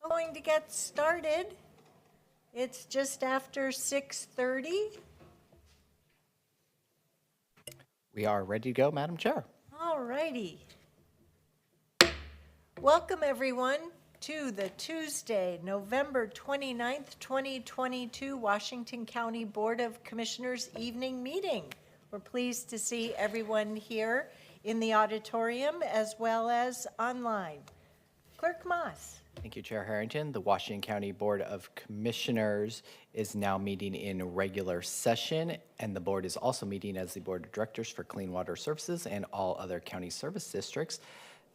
Going to get started. It's just after 6:30. We are ready to go, Madam Chair. All righty. Welcome, everyone, to the Tuesday, November 29th, 2022 Washington County Board of Commissioners evening meeting. We're pleased to see everyone here in the auditorium as well as online. Clerk Moss. Thank you, Chair Harrington. The Washington County Board of Commissioners is now meeting in regular session, and the board is also meeting as the Board of Directors for Clean Water Services and all other county service districts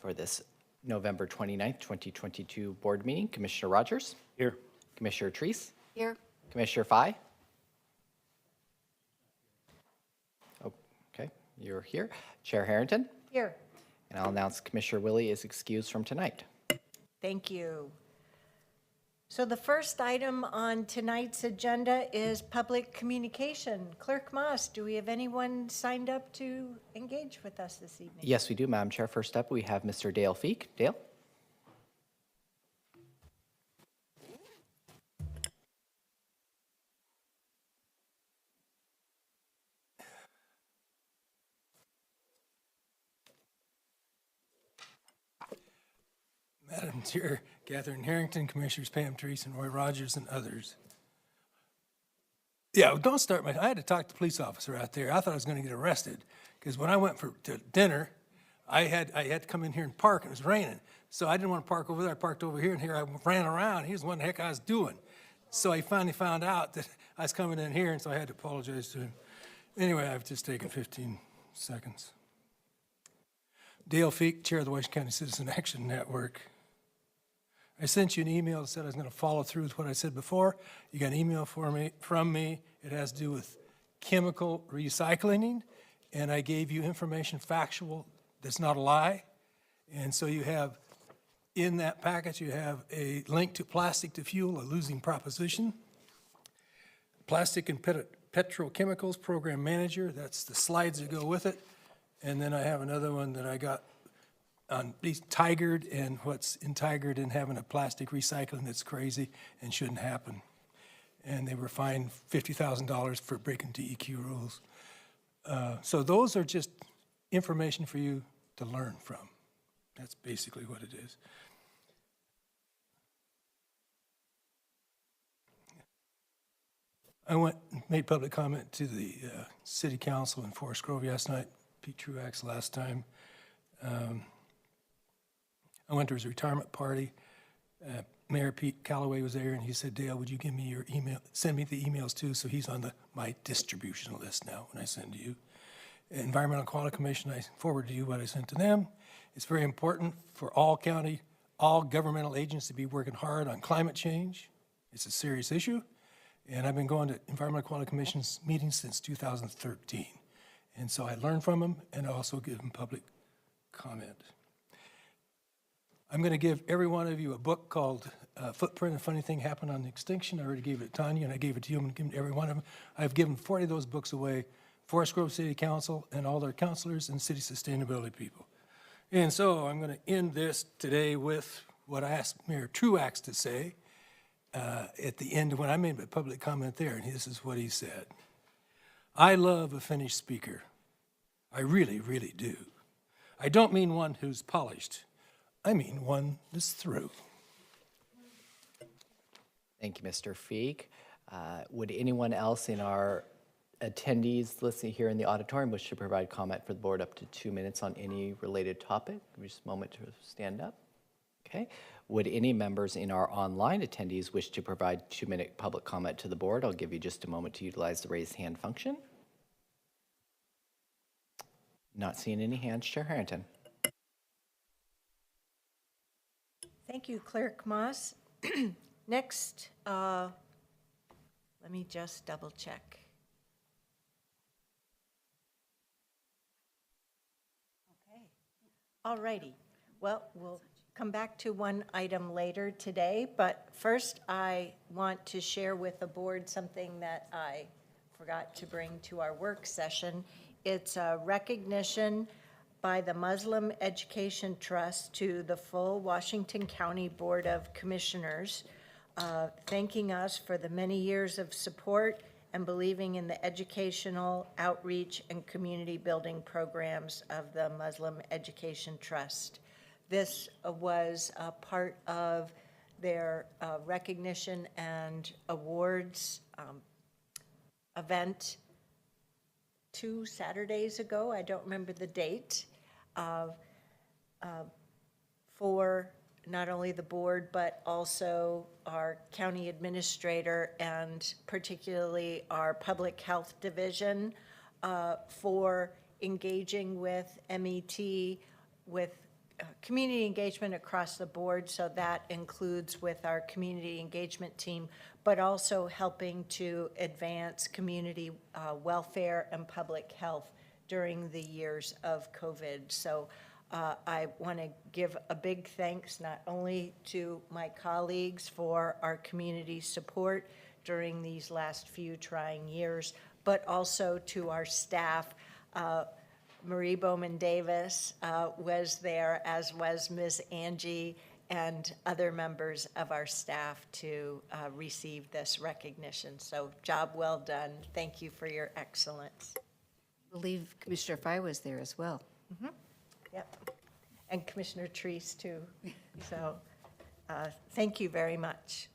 for this November 29th, 2022 board meeting. Commissioner Rogers? Here. Commissioner Treese? Here. Commissioner Fye? Okay, you're here. Chair Harrington? Here. And I'll announce Commissioner Willie is excused from tonight. Thank you. So the first item on tonight's agenda is public communication. Clerk Moss, do we have anyone signed up to engage with us this evening? Yes, we do, Madam Chair. First up, we have Mr. Dale Feek. Dale? Madam Chair, Catherine Harrington, Commissioners Pam Treese and Roy Rogers and others. Yeah, don't start I had to talk to the police officer out there. I thought I was going to get arrested because when I went to dinner, I had to come in here and park, and it was raining. So I didn't want to park over there. I parked over here, and here I ran around. He was wondering what the heck I was doing. So he finally found out that I was coming in here, and so I had to apologize to him. Anyway, I've just taken 15 seconds. Dale Feek, Chair of the Washington County Citizen Action Network. I sent you an email that said I was going to follow through with what I said before. You got an email from me. It has to do with chemical recycling, and I gave you information factual that's not a lie. And so you have, in that package, you have a link to Plastic to Fuel, a losing proposition. Plastic and Petrochemicals Program Manager, that's the slides that go with it. And then I have another one that I got on these tigered and what's entigered in having a plastic recycling that's crazy and shouldn't happen. And they were fined $50,000 for breaking DEQ rules. So those are just information for you to learn from. That's basically what it is. I made public comment to the City Council in Forest Grove last night, Pete Truax last time. I went to his retirement party. Mayor Pete Calloway was there, and he said, Dale, would you give me your email, send me the emails too, so he's on my distribution list now when I send to you. Environmental Quality Commission, I forward to you what I sent to them. It's very important for all governmental agents to be working hard on climate change. It's a serious issue, and I've been going to Environmental Quality Commission's meetings since 2013. And so I learn from them and also give them public comment. I'm going to give every one of you a book called Footprint, A Funny Thing Happened on the Extinction. I already gave it to Tanya, and I gave it to you. I'm going to give it to every one of them. I've given 40 of those books away, Forest Grove City Council and all their councilors and city sustainability people. And so I'm going to end this today with what I asked Mayor Truax to say at the end when I made my public comment there, and this is what he said. I love a finished speaker. I really, really do. I don't mean one who's polished. I mean one that's through. Thank you, Mr. Feek. Would anyone else in our attendees listening here in the auditorium wish to provide comment for the board up to 2 minutes on any related topic? Give me just a moment to stand up. Okay. Would any members in our online attendees wish to provide 2-minute public comment to the board? I'll give you just a moment to utilize the raise hand function. Not seeing any hands. Chair Harrington. Thank you, Clerk Moss. Next, let me just double check. Okay. All righty. Well, we'll come back to one item later today, but first I want to share with the board something that I forgot to bring to our work session. It's a recognition by the Muslim Education Trust to the full Washington County Board of Commissioners, thanking us for the many years of support and believing in the educational outreach and community building programs of the Muslim Education Trust. This was a part of their recognition and awards event 2 Saturdays ago, I don't remember the date, for not only the board, but also our county administrator and particularly our public health division for engaging with MET, with community engagement across the board. So that includes with our community engagement team, but also helping to advance community welfare and public health during the years of COVID. So I want to give a big thanks not only to my colleagues for our community support during these last few trying years, but also to our staff. Marie Bowman Davis was there, as was Ms. Angie, and other members of our staff to receive this recognition. So job well done. Thank you for your excellence. I believe Commissioner Fye was there as well. Yep. And Commissioner Treese, too. So thank you very much.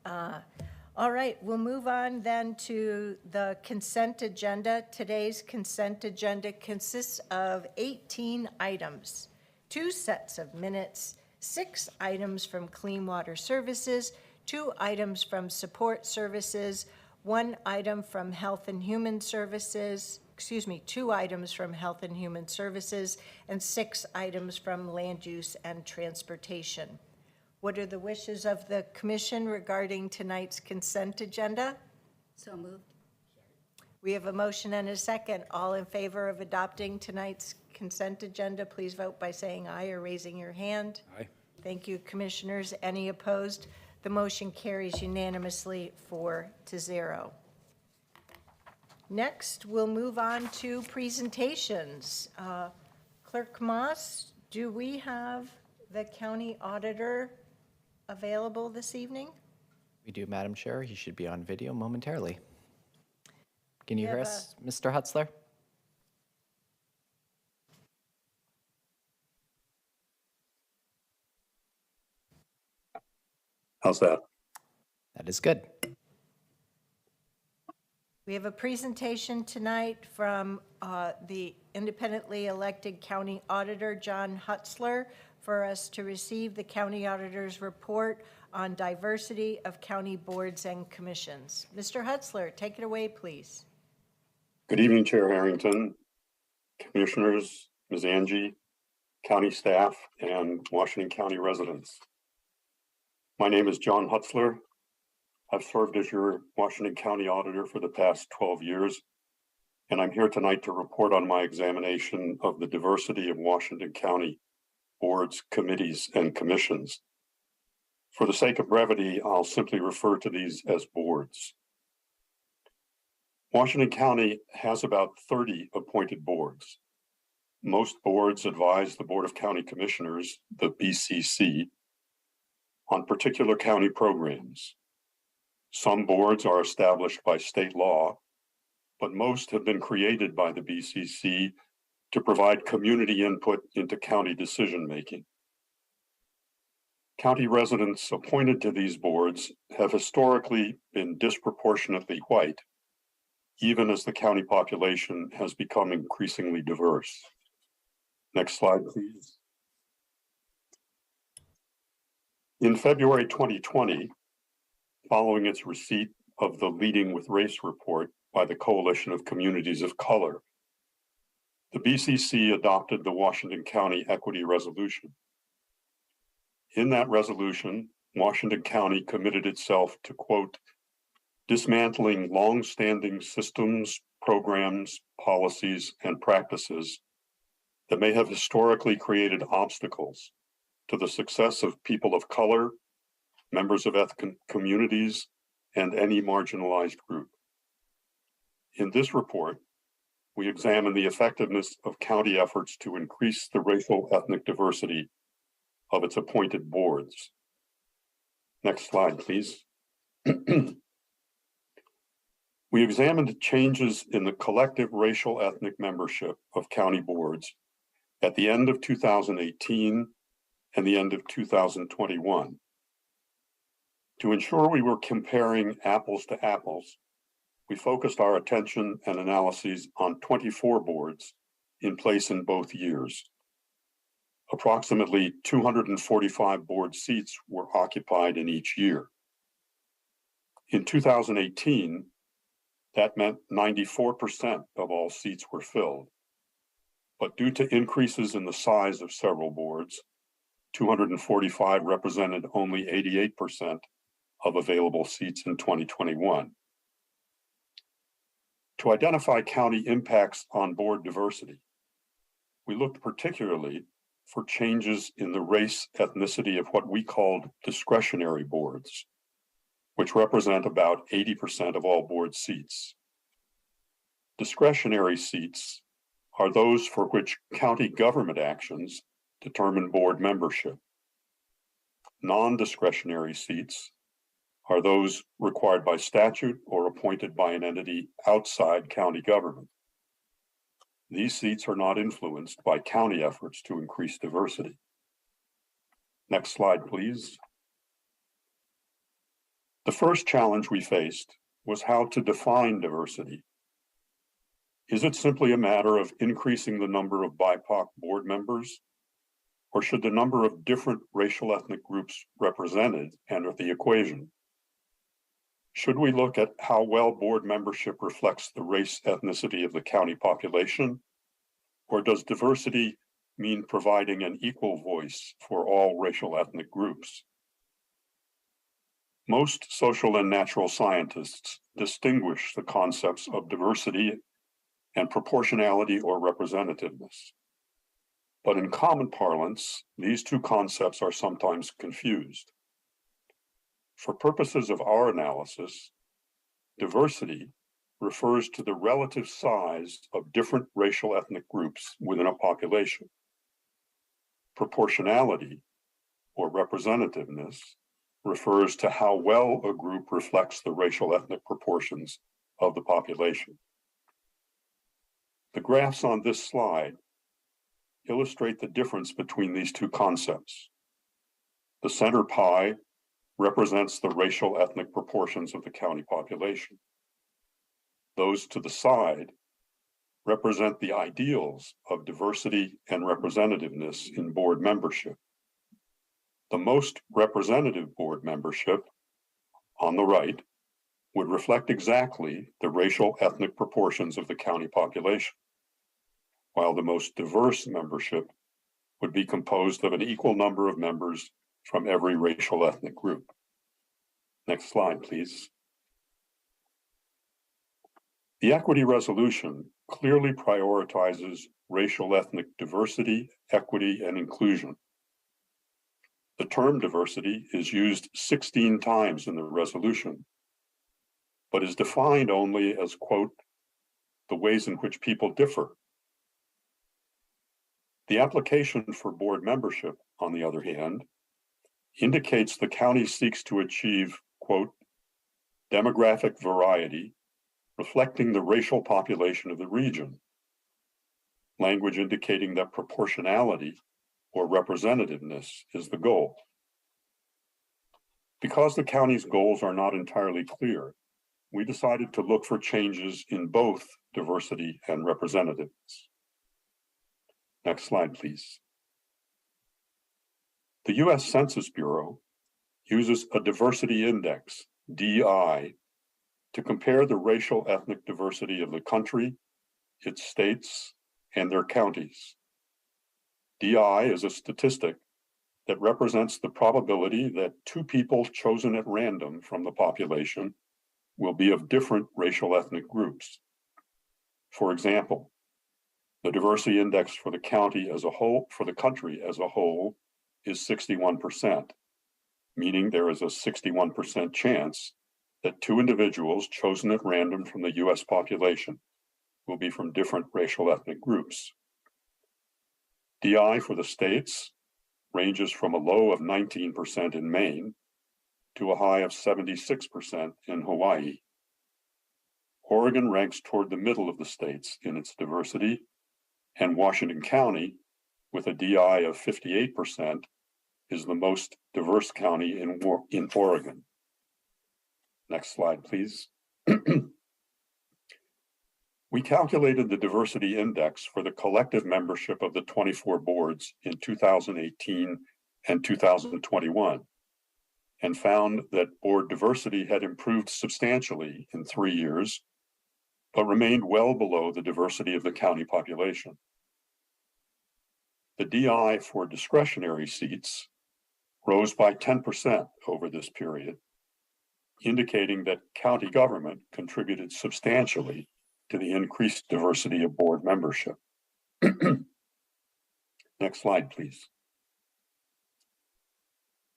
All right, we'll move on then to the consent agenda. Today's consent agenda consists of 18 items, 2 sets of minutes, 6 items from Clean Water Services, 2 items from Support Services, 1 item from Health and Human Services, 2 items from Health and Human Services, and 6 items from Land Use and Transportation. What are the wishes of the commission regarding tonight's consent agenda? So moved. We have a motion and a second. All in favor of adopting tonight's consent agenda, please vote by saying aye or raising your hand. Aye. Thank you, commissioners. Any opposed? The motion carries unanimously 4-0. Next, we'll move on to presentations. Clerk Moss, do we have the county auditor available this evening? We do, Madam Chair. He should be on video momentarily. Can you We hear have us, Mr. Hutzler? How's that? That is good. We have a presentation tonight from the independently elected county auditor, John Hutzler, for us to receive the county auditor's report on diversity of county boards and commissions. Mr. Hutzler, take it away, please. Good evening, Chair Harrington, Commissioners, Ms. Angie, county staff, and Washington County residents. My name is John Hutzler. I've served as your Washington County Auditor for the past 12 years, and I'm here tonight to report on my examination of the diversity of Washington County boards, committees, and commissions. For the sake of brevity, I'll simply refer to these as boards. Washington County has about 30 appointed boards. Most boards advise the Board of County Commissioners, the BCC, on particular county programs. Some boards are established by state law, but most have been created by the BCC to provide community input into county decision-making. County residents appointed to these boards have historically been disproportionately white, even as the county population has become increasingly diverse. Next slide, please. In February 2020, following its receipt of the Leading with Race report by the Coalition of Communities of Color, the BCC adopted the Washington County Equity Resolution. In that resolution, Washington County committed itself to, quote, dismantling long-standing systems, programs, policies, and practices that may have historically created obstacles to the success of people of color, members of ethnic communities, and any marginalized group. In this report, we examine the effectiveness of county efforts to increase the racial ethnic diversity of its appointed boards. Next slide, please. We examined changes in the collective racial ethnic membership of county boards at the end of 2018 and the end of 2021. To ensure we were comparing apples to apples, we focused our attention and analyses on 24 boards in place in both years. Approximately 245 board seats were occupied in each year. In 2018, that meant 94% of all seats were filled. But due to increases in the size of several boards, 245 represented only 88% of available seats in 2021. To identify county impacts on board diversity, we looked particularly for changes in the race ethnicity of what we called discretionary boards, which represent about 80% of all board seats. Discretionary seats are those for which county government actions determine board membership. Non-discretionary seats are those required by statute or appointed by an entity outside county government. These seats are not influenced by county efforts to increase diversity. Next slide, please. The first challenge we faced was how to define diversity. Is it simply a matter of increasing the number of BIPOC board members, or should the number of different racial ethnic groups represented enter the equation? Should we look at how well board membership reflects the race ethnicity of the county population, or does diversity mean providing an equal voice for all racial ethnic groups? Most social and natural scientists distinguish the concepts of diversity and proportionality or representativeness. But in common parlance, these two concepts are sometimes confused. For purposes of our analysis, diversity refers to the relative size of different racial ethnic groups within a population. Proportionality, or representativeness, refers to how well a group reflects the racial ethnic proportions of the population. The graphs on this slide illustrate the difference between these two concepts. The center pie represents the racial ethnic proportions of the county population. Those to the side represent the ideals of diversity and representativeness in board membership. The most representative board membership, on the right, would reflect exactly the racial ethnic proportions of the county population, while the most diverse membership would be composed of an equal number of members from every racial ethnic group. Next slide, please. The equity resolution clearly prioritizes racial ethnic diversity, equity, and inclusion. The term diversity is used 16 times in the resolution, but is defined only as, quote, the ways in which people differ. The application for board membership, on the other hand, indicates the county seeks to achieve, quote, demographic variety, reflecting the racial population of the region. Language indicating that proportionality or representativeness is the goal. Because the county's goals are not entirely clear, we decided to look for changes in both diversity and representativeness. Next slide, please. The U.S. Census Bureau uses a diversity index, DI, to compare the racial ethnic diversity of the country, its states, and their counties. DI is a statistic that represents the probability that two people chosen at random from the population will be of different racial ethnic groups. For example, the diversity index for the county as a whole, for the country as a whole, is 61%, meaning there is a 61% chance that two individuals chosen at random from the US population will be from different racial ethnic groups. DI for the states ranges from a low of 19% in Maine to a high of 76% in Hawaii. Oregon ranks toward the middle of the states in its diversity, and Washington County, with a DI of 58%, is the most diverse county in Oregon. Next slide, please. We calculated the diversity index for the collective membership of the 24 boards in 2018 and 2021, and found that board diversity had improved substantially in 3 years, but remained well below the diversity of the county population. The DI for discretionary seats rose by 10% over this period, indicating that county government contributed substantially to the increased diversity of board membership. Next slide, please.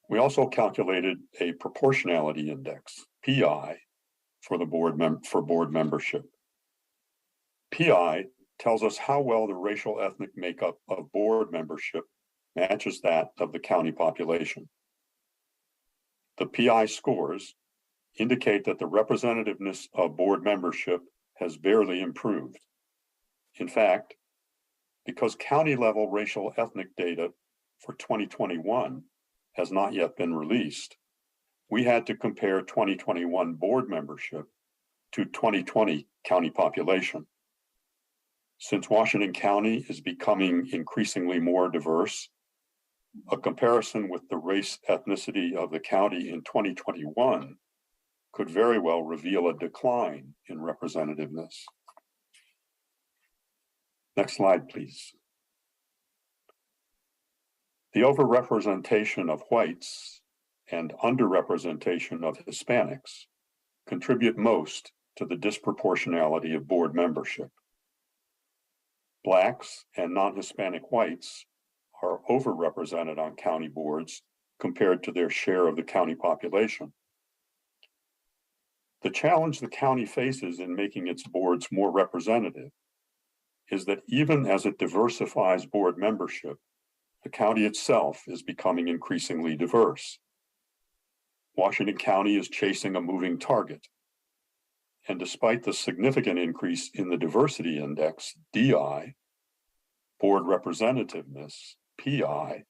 We also calculated a proportionality index, PI, for the board membership. PI tells us how well the racial ethnic makeup of board membership matches that of the county population. The PI scores indicate that the representativeness of board membership has barely improved. In fact, because county level racial ethnic data for 2021 has not yet been released, we had to compare 2021 board membership to 2020 county population. Since Washington County is becoming increasingly more diverse, a comparison with the race ethnicity of the county in 2021 could very well reveal a decline in representativeness. Next slide, please. The overrepresentation of whites and underrepresentation of Hispanics contribute most to the disproportionality of board membership. Blacks and non-Hispanic whites are overrepresented on county boards compared to their share of the county population. The challenge the county faces in making its boards more representative is that even as it diversifies board membership, the county itself is becoming increasingly diverse. Washington County is chasing a moving target. And despite the significant increase in the diversity index, DI, board representativeness, PI,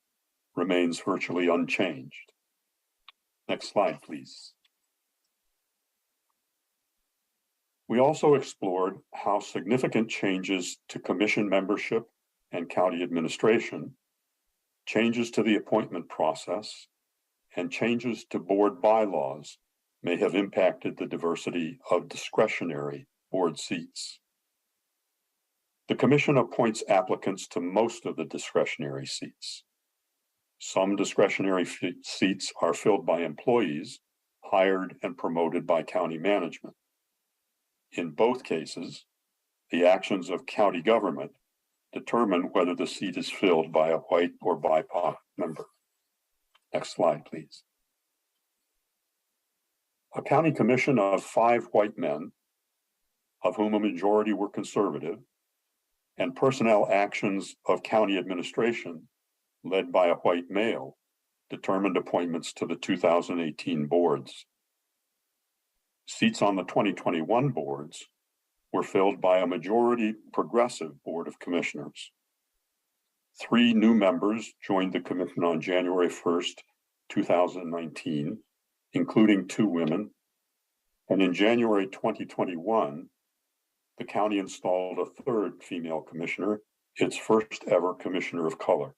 remains virtually unchanged. Next slide, please. We also explored how significant changes to commission membership and county administration, changes to the appointment process, and changes to board bylaws may have impacted the diversity of discretionary board seats. The commission appoints applicants to most of the discretionary seats. Some discretionary seats are filled by employees hired and promoted by county management. In both cases, the actions of county government determine whether the seat is filled by a white or BIPOC member. Next slide, please. A county commission of 5 white men, of whom a majority were conservative, and personnel actions of county administration led by a white male determined appointments to the 2018 boards. Seats on the 2021 boards were filled by a majority progressive board of commissioners. 3 new members joined the commission on January 1st, 2019, including 2 women. And in January 2021, the county installed a 3rd female commissioner, its first ever commissioner of color.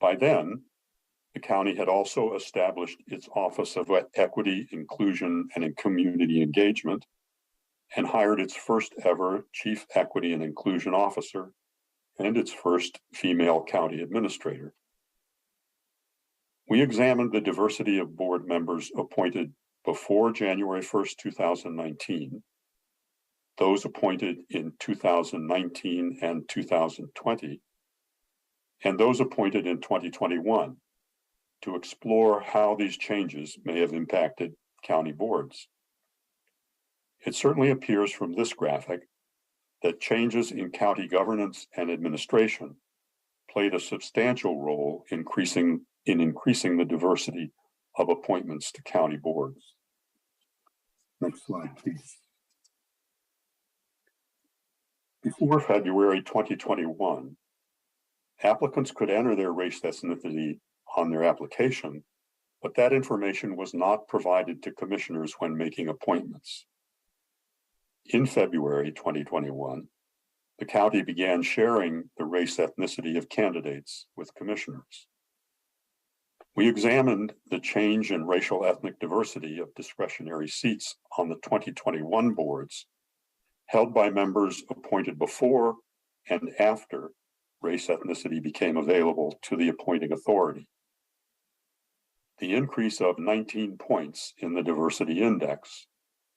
By then, the county had also established its Office of Equity, Inclusion, and Community Engagement, and hired its first ever Chief Equity and Inclusion Officer and its first female county administrator. We examined the diversity of board members appointed before January 1st, 2019, those appointed in 2019 and 2020, and those appointed in 2021 to explore how these changes may have impacted county boards. It certainly appears from this graphic that changes in county governance and administration played a substantial role in increasing the diversity of appointments to county boards. Next slide, please. Before February 2021, applicants could enter their race ethnicity on their application, but that information was not provided to commissioners when making appointments. In February 2021, the county began sharing the race ethnicity of candidates with commissioners. We examined the change in racial ethnic diversity of discretionary seats on the 2021 boards held by members appointed before and after race ethnicity became available to the appointing authority. The increase of 19 points in the diversity index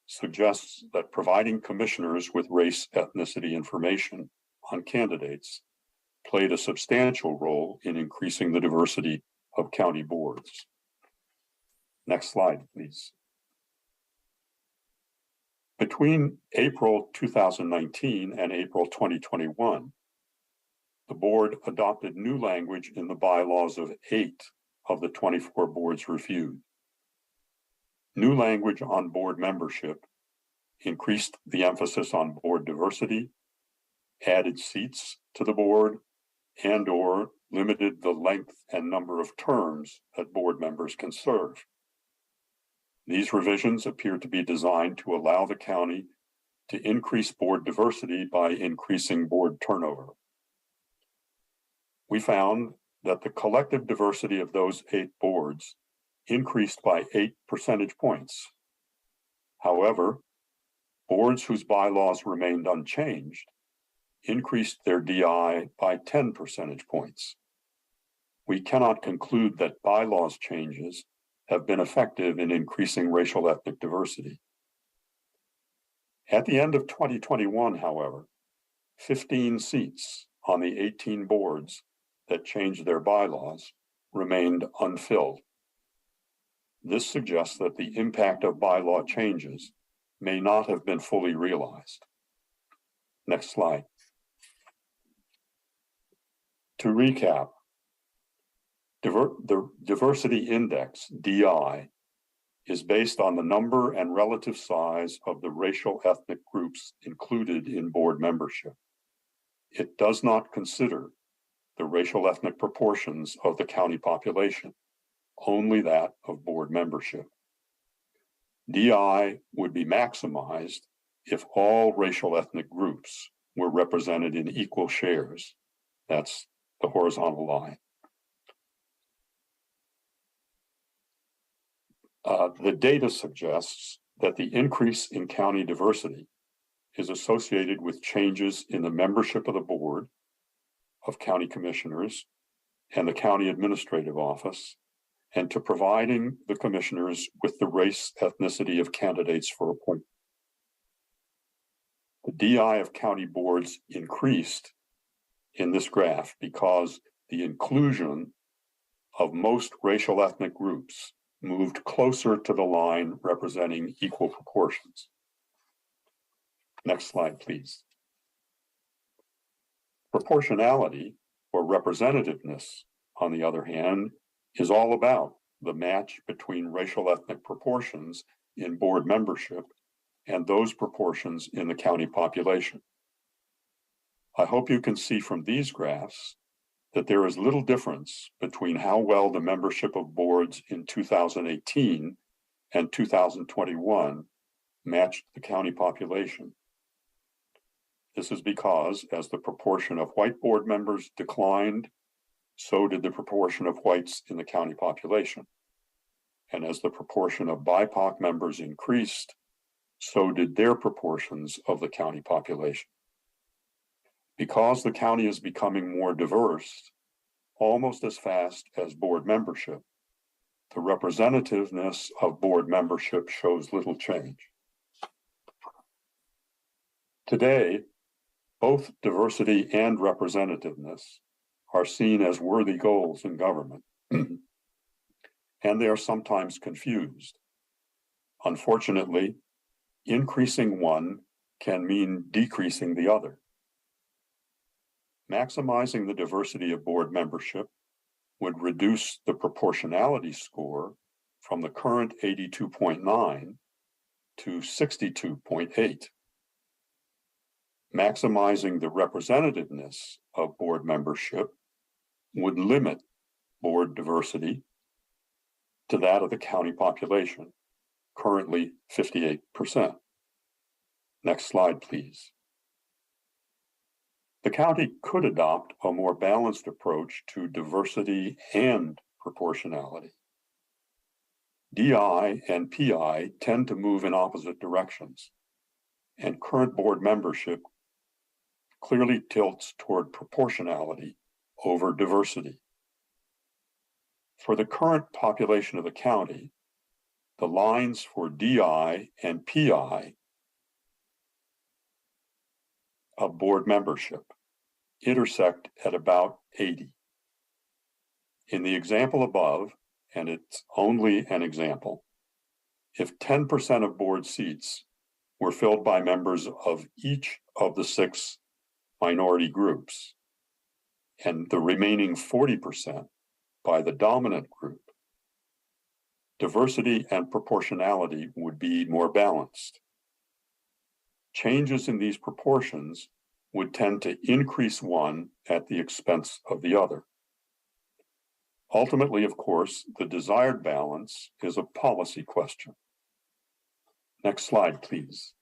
suggests that providing commissioners with race ethnicity information on candidates played a substantial role in increasing the diversity of county boards. Next slide, please. Between April 2019 and April 2021, the board adopted new language in the bylaws of 8 of the 24 boards reviewed. New language on board membership increased the emphasis on board diversity, added seats to the board, and/or limited the length and number of terms that board members can serve. These revisions appear to be designed to allow the county to increase board diversity by increasing board turnover. We found that the collective diversity of those 8 boards increased by 8 percentage points. However, boards whose bylaws remained unchanged increased their DI by 10 percentage points. We cannot conclude that bylaws changes have been effective in increasing racial ethnic diversity. At the end of 2021, however, 15 seats on the 18 boards that changed their bylaws remained unfilled. This suggests that the impact of bylaw changes may not have been fully realized. Next slide. To recap, the diversity index, DI, is based on the number and relative size of the racial ethnic groups included in board membership. It does not consider the racial ethnic proportions of the county population, only that of board membership. DI would be maximized if all racial ethnic groups were represented in equal shares. That's the horizontal line. The data suggests that the increase in county diversity is associated with changes in the membership of the board of county commissioners and the county administrative office, and to providing the commissioners with the race ethnicity of candidates for appointment. The DI of county boards increased in this graph because the inclusion of most racial ethnic groups moved closer to the line representing equal proportions. Next slide, please. Proportionality, or representativeness, on the other hand, is all about the match between racial ethnic proportions in board membership and those proportions in the county population. I hope you can see from these graphs that there is little difference between how well the membership of boards in 2018 and 2021 matched the county population. This is because as the proportion of white board members declined, so did the proportion of whites in the county population. And as the proportion of BIPOC members increased, so did their proportions of the county population. Because the county is becoming more diverse, almost as fast as board membership, the representativeness of board membership shows little change. Today, both diversity and representativeness are seen as worthy goals in government, and they are sometimes confused. Unfortunately, increasing one can mean decreasing the other. Maximizing the diversity of board membership would reduce the proportionality score from the current 82.9 to 62.8. Maximizing the representativeness of board membership would limit board diversity to that of the county population, currently 58%. Next slide, please. The county could adopt a more balanced approach to diversity and proportionality. DI and PI tend to move in opposite directions, and current board membership clearly tilts toward proportionality over diversity. For the current population of the county, the lines for DI and PI of board membership intersect at about 80. In the example above, and it's only an example, if 10% of board seats were filled by members of each of the 6 minority groups, and the remaining 40% by the dominant group, diversity and proportionality would be more balanced. Changes in these proportions would tend to increase one at the expense of the other. Ultimately, of course, the desired balance is a policy question. Next slide, please.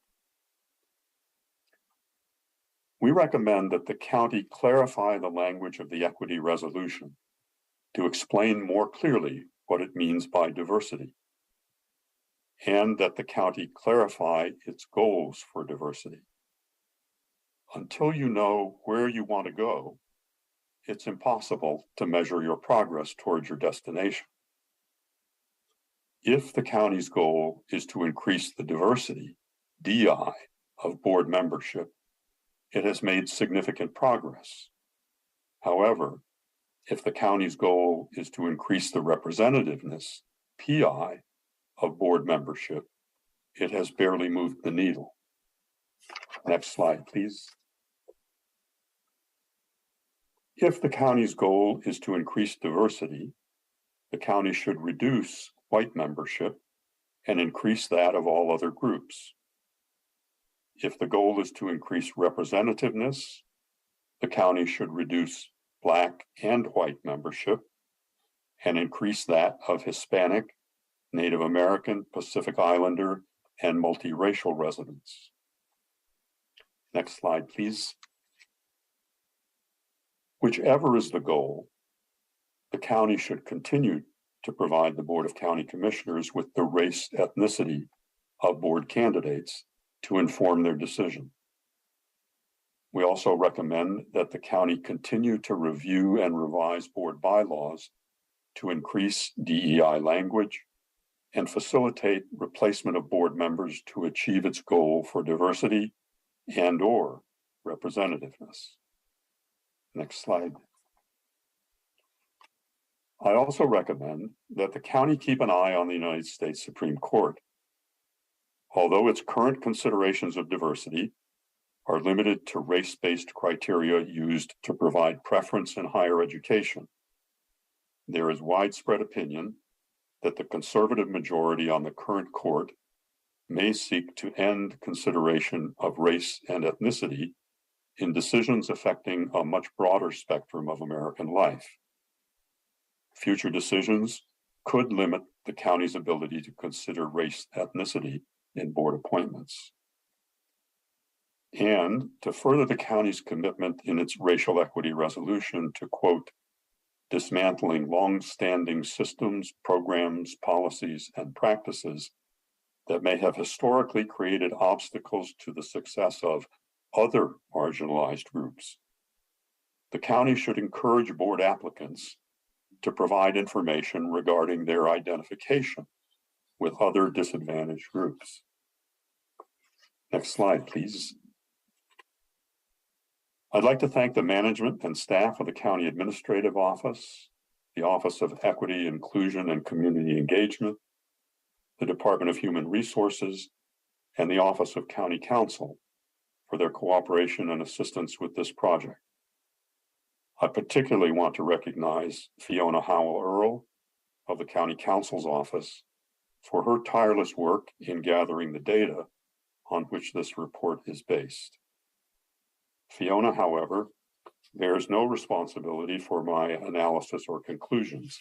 We recommend that the county clarify the language of the equity resolution to explain more clearly what it means by diversity, and that the county clarify its goals for diversity. Until you know where you want to go, it's impossible to measure your progress towards your destination. If the county's goal is to increase the diversity, DI, of board membership, it has made significant progress. However, if the county's goal is to increase the representativeness, PI, of board membership, it has barely moved the needle. Next slide, please. If the county's goal is to increase diversity, the county should reduce white membership and increase that of all other groups. If the goal is to increase representativeness, the county should reduce Black and white membership and increase that of Hispanic, Native American, Pacific Islander, and multiracial residents. Next slide, please. Whichever is the goal, the county should continue to provide the Board of County Commissioners with the race ethnicity of board candidates to inform their decision. We also recommend that the county continue to review and revise board bylaws to increase DEI language and facilitate replacement of board members to achieve its goal for diversity and/or representativeness. Next slide. I also recommend that the county keep an eye on the United States Supreme Court. Although its current considerations of diversity are limited to race-based criteria used to provide preference in higher education, there is widespread opinion that the conservative majority on the current court may seek to end consideration of race and ethnicity in decisions affecting a much broader spectrum of American life. Future decisions could limit the county's ability to consider race ethnicity in board appointments. And to further the county's commitment in its racial equity resolution to, quote, dismantling long-standing systems, programs, policies, and practices that may have historically created obstacles to the success of other marginalized groups. The county should encourage board applicants to provide information regarding their identification with other disadvantaged groups. Next slide, please. I'd like to thank the management and staff of the County Administrative Office, the Office of Equity, Inclusion, and Community Engagement, the Department of Human Resources, and the Office of County Counsel for their cooperation and assistance with this project. I particularly want to recognize Fiona Howell-Earl of the County Counsel's Office for her tireless work in gathering the data on which this report is based. Fiona, however, bears no responsibility for my analysis or conclusions.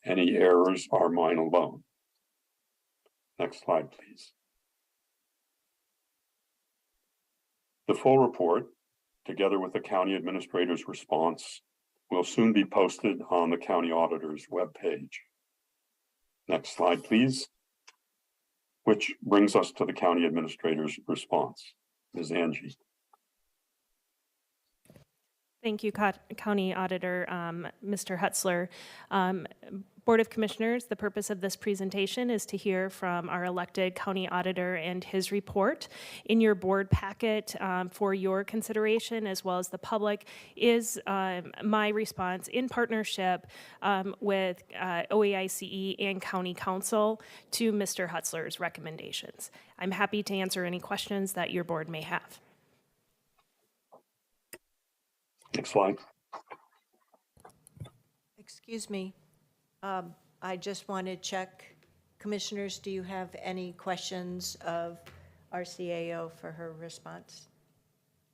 Any errors are mine alone. Next slide, please. The full report, together with the county administrator's response, will soon be posted on the county auditor's webpage. Next slide, please. Which brings us to the county administrator's response. Ms. Angie. Thank you, County Auditor, Mr. Hutzler. Board of Commissioners, the purpose of this presentation is to hear from our elected county auditor and his report. In your board packet for your consideration, as well as the public, is my response in partnership with OEICE and County Council to Mr. Hutzler's recommendations. I'm happy to answer any questions that your board may have. Next slide. Excuse me. I just want to check. Commissioners, do you have any questions of our CAO for her response?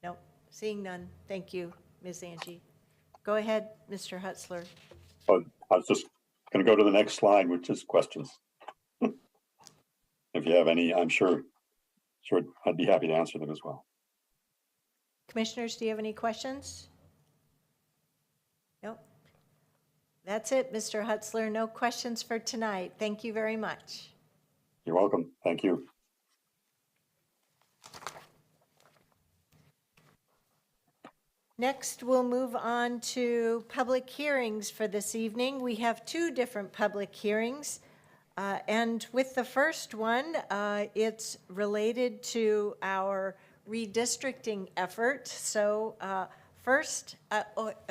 No, seeing none. Thank you, Ms. Angie. Go ahead, Mr. Hutzler. I was just going to go to the next slide, which is questions. If you have any, I'm sure I'd be happy to answer them as well. Commissioners, do you have any questions? Nope. That's it, Mr. Hutzler. No questions for tonight. Thank you very much. You're welcome. Thank you. Next, we'll move on to public hearings for this evening. We have two different public hearings. And with the first one, it's related to our redistricting effort. So first, I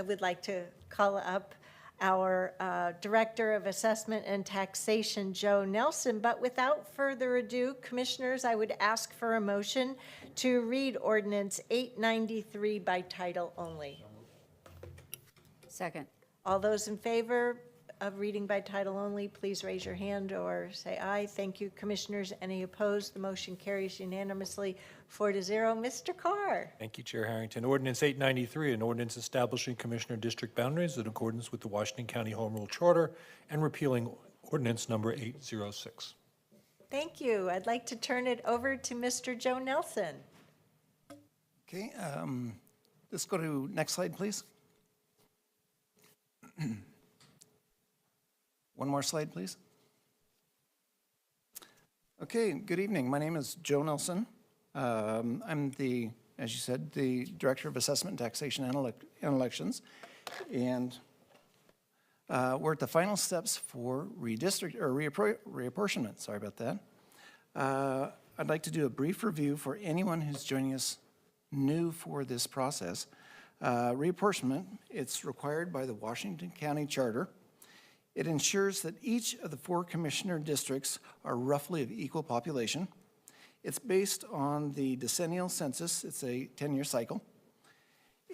would like to call up our Director of Assessment and Taxation, Joe Nelson. But without further ado, Commissioners, I would ask for a motion to read Ordinance 893 by title only. Second. All those in favor of reading by title only, please raise your hand or say aye. Thank you, Commissioners. Any opposed? The motion carries unanimously 4-0. Mr. Carr. Thank you, Chair Harrington. Ordinance 893, an ordinance establishing commissioner district boundaries in accordance with the Washington County Home Rule Charter and repealing ordinance number 806. Thank you. I'd like to turn it over to Mr. Joe Nelson. Okay, let's go to next slide, please. One more slide, please. Okay, good evening. My name is Joe Nelson. I'm the, as you said, the Director of Assessment, Taxation, and Elections. And we're at the final steps for reapportionment. Sorry about that. I'd like to do a brief review for anyone who's joining us new for this process. Reapportionment, it's required by the Washington County Charter. It ensures that each of the 4 commissioner districts are roughly of equal population. It's based on the decennial census. It's a 10-year cycle.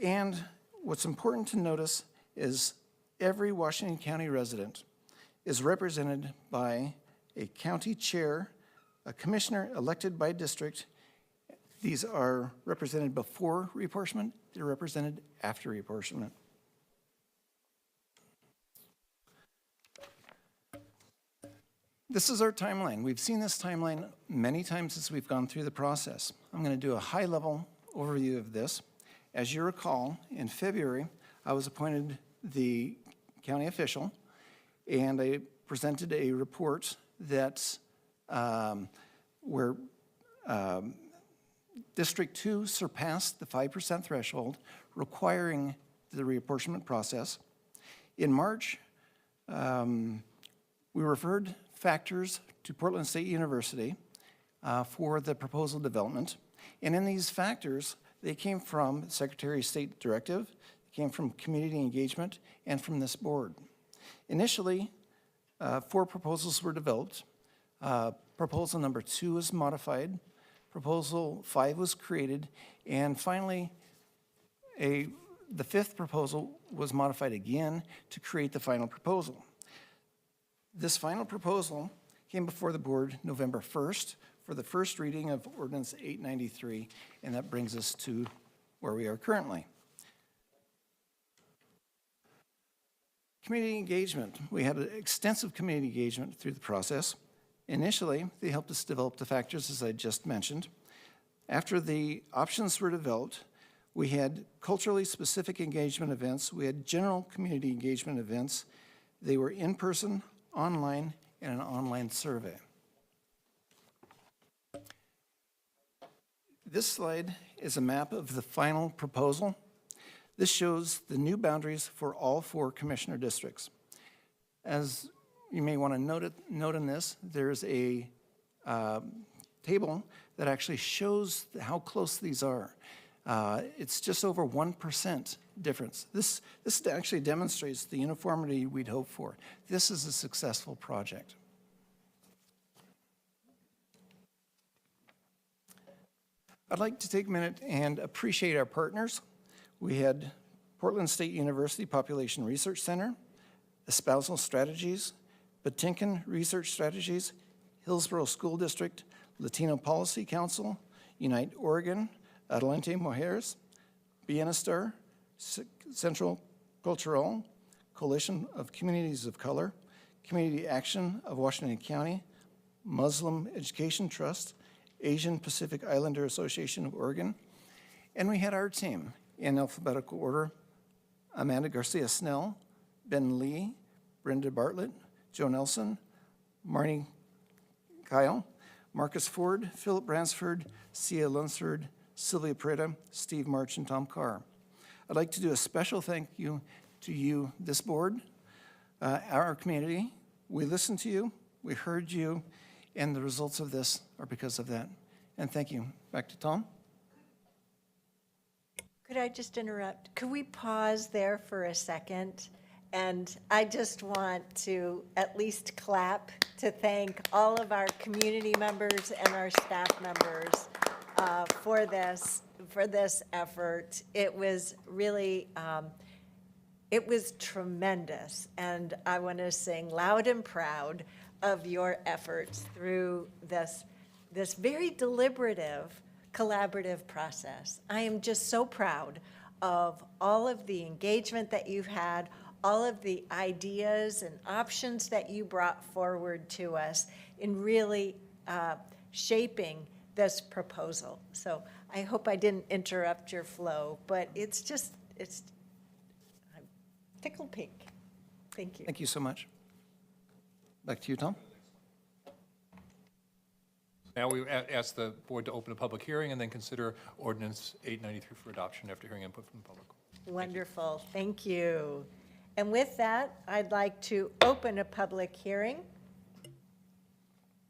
And what's important to notice is every Washington County resident is represented by a county chair, a commissioner elected by district. These are represented before reapportionment. They're represented after reapportionment. This is our timeline. We've seen this timeline many times as we've gone through the process. I'm going to do a high-level overview of this. As you recall, in February, I was appointed the county official, and I presented a report that where District 2 surpassed the 5% threshold, requiring the reapportionment process. In March, we referred factors to Portland State University for the proposal development. And in these factors, they came from Secretary of State directive, came from community engagement, and from this board. Initially, 4 proposals were developed. Proposal number 2 was modified Proposal 5 was created, and finally, the fifth proposal was modified again to create the final proposal. This final proposal came before the board November 1st for the first reading of Ordinance 893, and that brings us to where we are currently. Community engagement. We had extensive community engagement through the process. Initially, they helped us develop the factors, as I just mentioned. After the options were developed, we had culturally specific engagement events. We had general community engagement events. They were in person, online, and an online survey. This slide is a map of the final proposal. This shows the new boundaries for all 4 commissioner districts. As you may want to note in this, there's a table that actually shows how close these are. It's just over 1% difference. This actually demonstrates the uniformity we'd hoped for. This is a successful project. I'd like to take a minute and appreciate our partners. We had Portland State University Population Research Center, Espousal Strategies, Patinkin Research Strategies, Hillsborough School District, Latino Policy Council, Unite Oregon, Adelante Mujeres, Bienestar, Central Cultural, Coalition of Communities of Color, Community Action of Washington County, Muslim Education Trust, Asian Pacific Islander Association of Oregon, and we had our team in alphabetical order: Amanda Garcia Snell, Ben Lee, Brenda Bartlett, Joe Nelson, Marnie Kyle, Marcus Ford, Philip Bransford, Sia Lunsford, Sylvia Preda, Steve March, and Tom Carr. I'd like to do a special thank you to you, this board, our community. We listened to you, we heard you, and the results of this are because of that. And thank you. Back to Tom. Could I just interrupt? Could we pause there for a second? And I just want to at least clap to thank all of our community members and our staff members for this effort. It was really, it was tremendous. And I want to sing loud and proud of your efforts through this very deliberative, collaborative process. I am just so proud of all of the engagement that you've had, all of the ideas and options that you brought forward to us in really shaping this proposal. So I hope I didn't interrupt your flow, but it's I'm tickled pink. Thank you. Thank you so much. Back to you, Tom. Now we ask the board to open a public hearing and then consider Ordinance 893 for adoption after hearing input from the public. Wonderful. Thank you. And with that, I'd like to open a public hearing.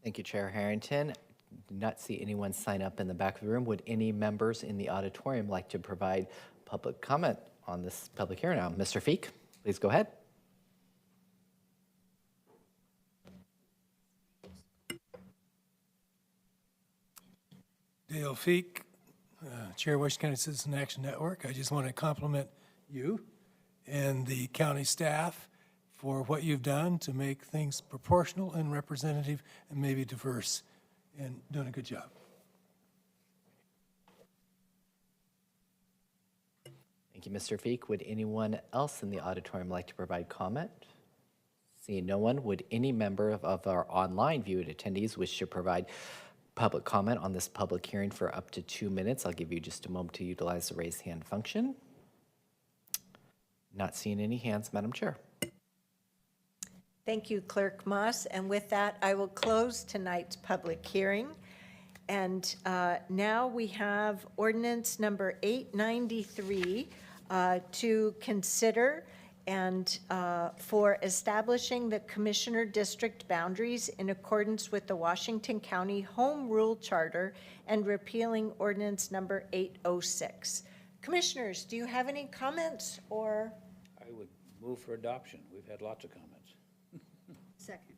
Thank you, Chair Harrington. Did not see anyone sign up in the back of the room. Would any members in the auditorium like to provide public comment on this public hearing now? Mr. Feek, please go ahead. Dale Feek, Chair, Washington County Citizen Action Network. I just want to compliment you and the county staff for what you've done to make things proportional and representative and maybe diverse, and doing a good job. Thank you, Mr. Feek. Would anyone else in the auditorium like to provide comment? Seeing no one, would any member of our online viewed attendees wish to provide public comment on this public hearing for up to 2 minutes? I'll give you just a moment to utilize the raise hand function. Not seeing any hands, Madam Chair. Thank you, Clerk Moss. And with that, I will close tonight's public hearing. And now we have ordinance number 893 to consider and for establishing the Commissioner District boundaries in accordance with the Washington County Home Rule Charter and repealing ordinance number 806. Commissioners, do you have any comments or? I would move for adoption. We've had lots of comments. Second.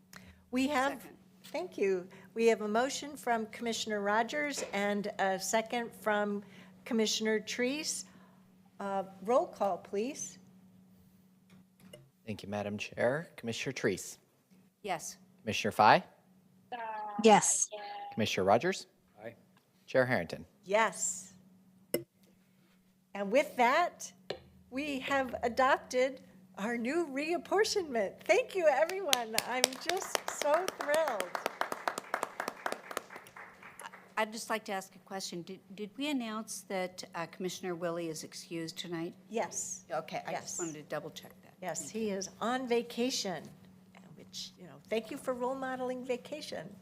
We have, Second. Thank you. We have a motion from Commissioner Rogers and a second from Commissioner Treese. Roll call, please. Thank you, Madam Chair. Commissioner Treese, Yes. Commissioner Fye, Yes. Commissioner Rogers, Aye. Chair Harrington. Yes. And with that, we have adopted our new reapportionment. Thank you, everyone. I'm just so thrilled. I'd just like to ask a question. Did we announce that Commissioner Willie is excused tonight? Yes. Okay, I Yes. just wanted to double check that. Yes, he is on vacation, which, thank you for role modeling vacation.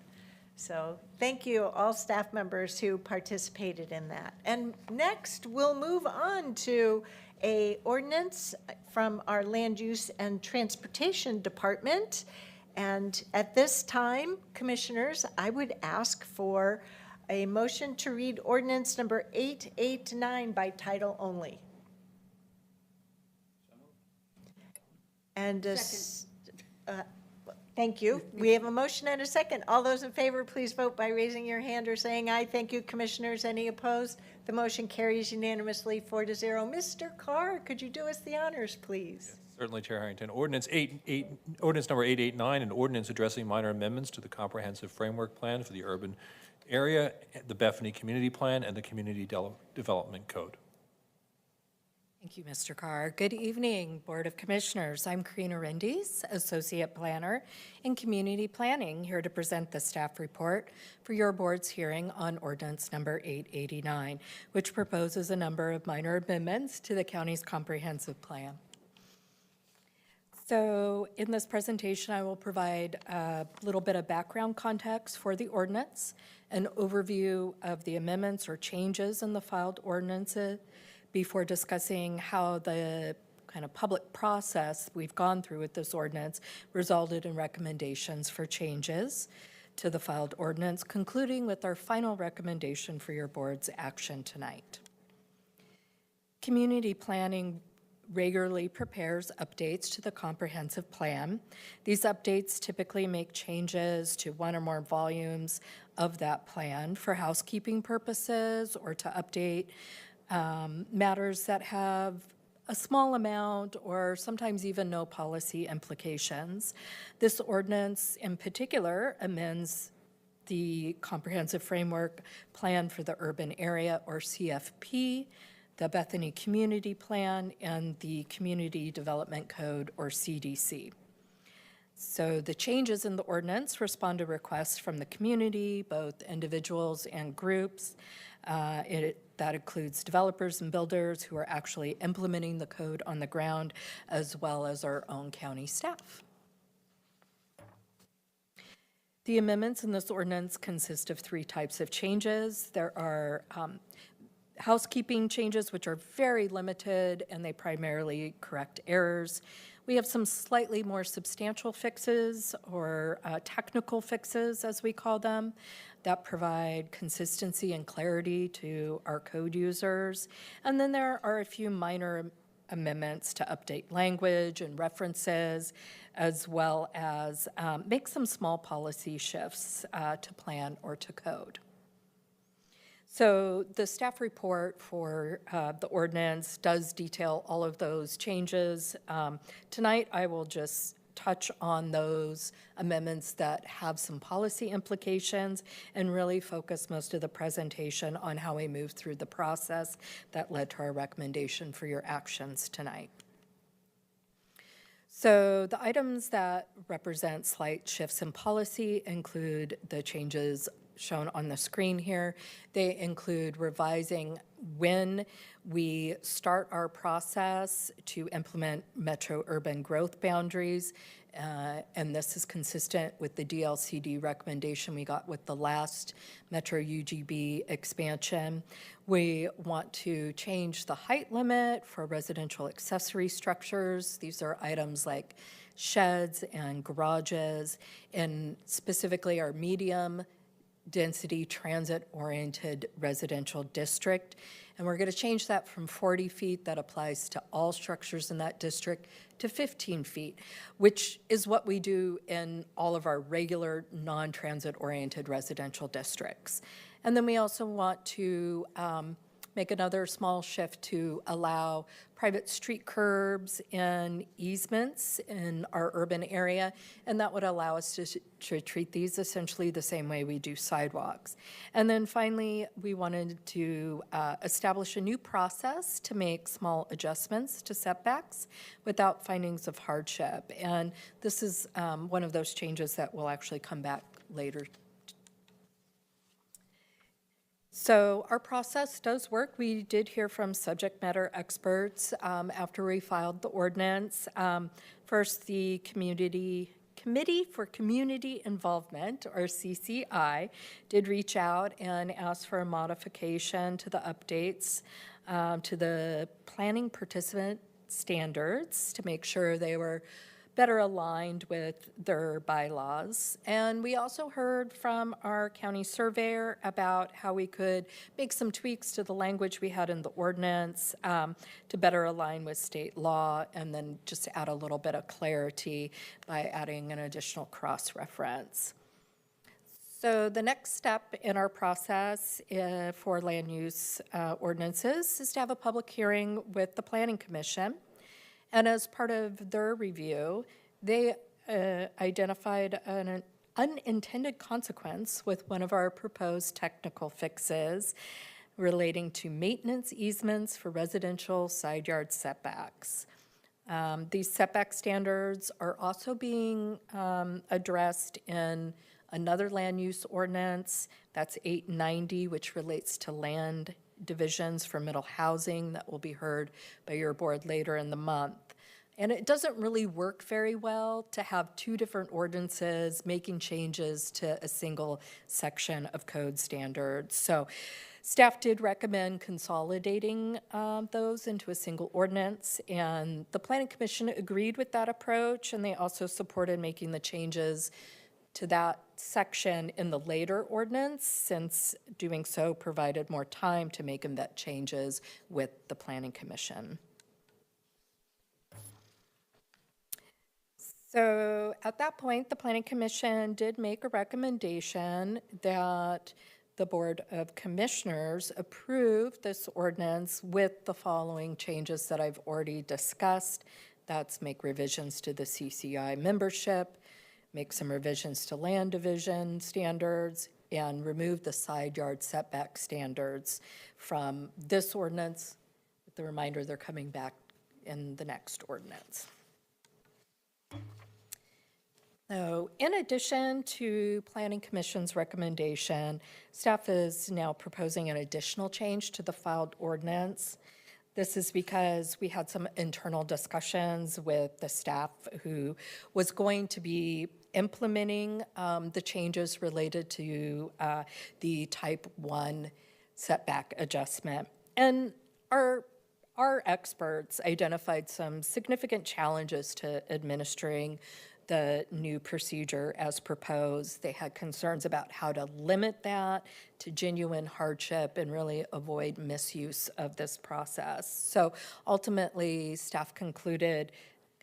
So thank you, all staff members who participated in that. And next, we'll move on to a ordinance from our Land Use and Transportation Department. And at this time, commissioners, I would ask for a motion to read ordinance number 889 by title only. And thank you. We have a motion and a second. All those in favor, please vote by raising your hand or saying aye. Thank you, commissioners. Any opposed? The motion carries unanimously 4-0. Mr. Carr, could you do us the honors, please? Certainly, Chair Harrington. Ordinance number 889, an ordinance addressing minor amendments to the comprehensive framework plan for the urban area, the Bethany Community Plan, and the Community Development Code. Thank you, Mr. Carr. Good evening, Board of Commissioners. I'm Karina Rendies, Associate Planner in Community Planning, here to present the staff report for your board's hearing on ordinance number 889, which proposes a number of minor amendments to the county's comprehensive plan. So in this presentation, I will provide a little bit of background context for the ordinance, an overview of the amendments or changes in the filed ordinances, before discussing how the kind of public process we've gone through with this ordinance resulted in recommendations for changes to the filed ordinance, concluding with our final recommendation for your board's action tonight. Community planning regularly prepares updates to the comprehensive plan. These updates typically make changes to one or more volumes of that plan for housekeeping purposes or to update matters that have a small amount or sometimes even no policy implications. This ordinance in particular amends the Comprehensive Framework Plan for the Urban Area, or CFP, the Bethany Community Plan, and the Community Development Code, or CDC. So the changes in the ordinance respond to requests from the community, both individuals and groups. That includes developers and builders who are actually implementing the code on the ground, as well as our own county staff. The amendments in this ordinance consist of three types of changes. There are housekeeping changes, which are very limited, and they primarily correct errors. We have some slightly more substantial fixes, or technical fixes, as we call them, that provide consistency and clarity to our code users. And then there are a few minor amendments to update language and references, as well as make some small policy shifts to plan or to code. So the staff report for the ordinance does detail all of those changes. Tonight, I will just touch on those amendments that have some policy implications and really focus most of the presentation on how we move through the process that led to our recommendation for your actions tonight. So the items that represent slight shifts in policy include the changes shown on the screen here. They include revising when we start our process to implement metro urban growth boundaries, and this is consistent with the DLCD recommendation we got with the last Metro UGB expansion. We want to change the height limit for residential accessory structures. These are items like sheds and garages, and specifically our medium density transit-oriented residential district. And we're going to change that from 40 feet, that applies to all structures in that district, to 15 feet, which is what we do in all of our regular non-transit-oriented residential districts. And then we also want to make another small shift to allow private street curbs and easements in our urban area, and that would allow us to treat these essentially the same way we do sidewalks. And then finally, we wanted to establish a new process to make small adjustments to setbacks without findings of hardship. And this is one of those changes that will actually come back later. So our process does work. We did hear from subject matter experts after we filed the ordinance. First, the Committee for Community Involvement, or CCI, did reach out and ask for a modification to the updates to the planning participant standards to make sure they were better aligned with their bylaws. And we also heard from our county surveyor about how we could make some tweaks to the language we had in the ordinance to better align with state law, and then just to add a little bit of clarity by adding an additional cross-reference. So the next step in our process for land use ordinances is to have a public hearing with the Planning Commission. And as part of their review, they identified an unintended consequence with one of our proposed technical fixes relating to maintenance easements for residential side yard setbacks. These setback standards are also being addressed in another land use ordinance, that's 890, which relates to land divisions for middle housing, that will be heard by your board later in the month. And it doesn't really work very well to have two different ordinances making changes to a single section of code standards. So staff did recommend consolidating those into a single ordinance, and the Planning Commission agreed with that approach, and they also supported making the changes to that section in the later ordinance, since doing so provided more time to make that changes with the Planning Commission. So at that point, the Planning Commission did make a recommendation that the Board of Commissioners approve this ordinance with the following changes that I've already discussed. That's make revisions to the CCI membership, make some revisions to land division standards, and remove the side yard setback standards from this ordinance, with the reminder they're coming back in the next ordinance. So, in addition to Planning Commission's recommendation, staff is now proposing an additional change to the filed ordinance. This is because we had some internal discussions with the staff who was going to be implementing the changes related to the type 1 setback adjustment. And our experts identified some significant challenges to administering the new procedure as proposed. They had concerns about how to limit that to genuine hardship and really avoid misuse of this process. So ultimately, staff concluded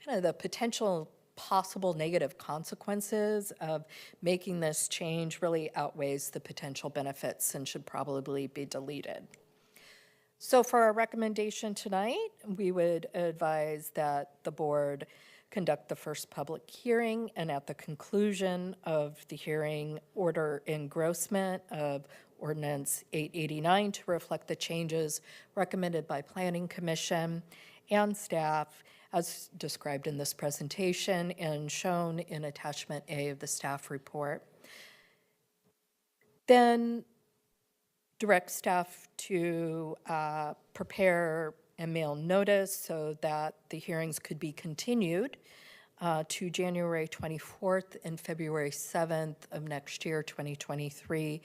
kind of the potential possible negative consequences of making this change really outweighs the potential benefits and should probably be deleted. So for our recommendation tonight, we would advise that the board conduct the first public hearing, and at the conclusion of the hearing, order engrossment of Ordinance 889 to reflect the changes recommended by Planning Commission and staff as described in this presentation and shown in Attachment A of the staff report. Then direct staff to prepare and mail notice so that the hearings could be continued to January 24th and February 7th of next year, 2023.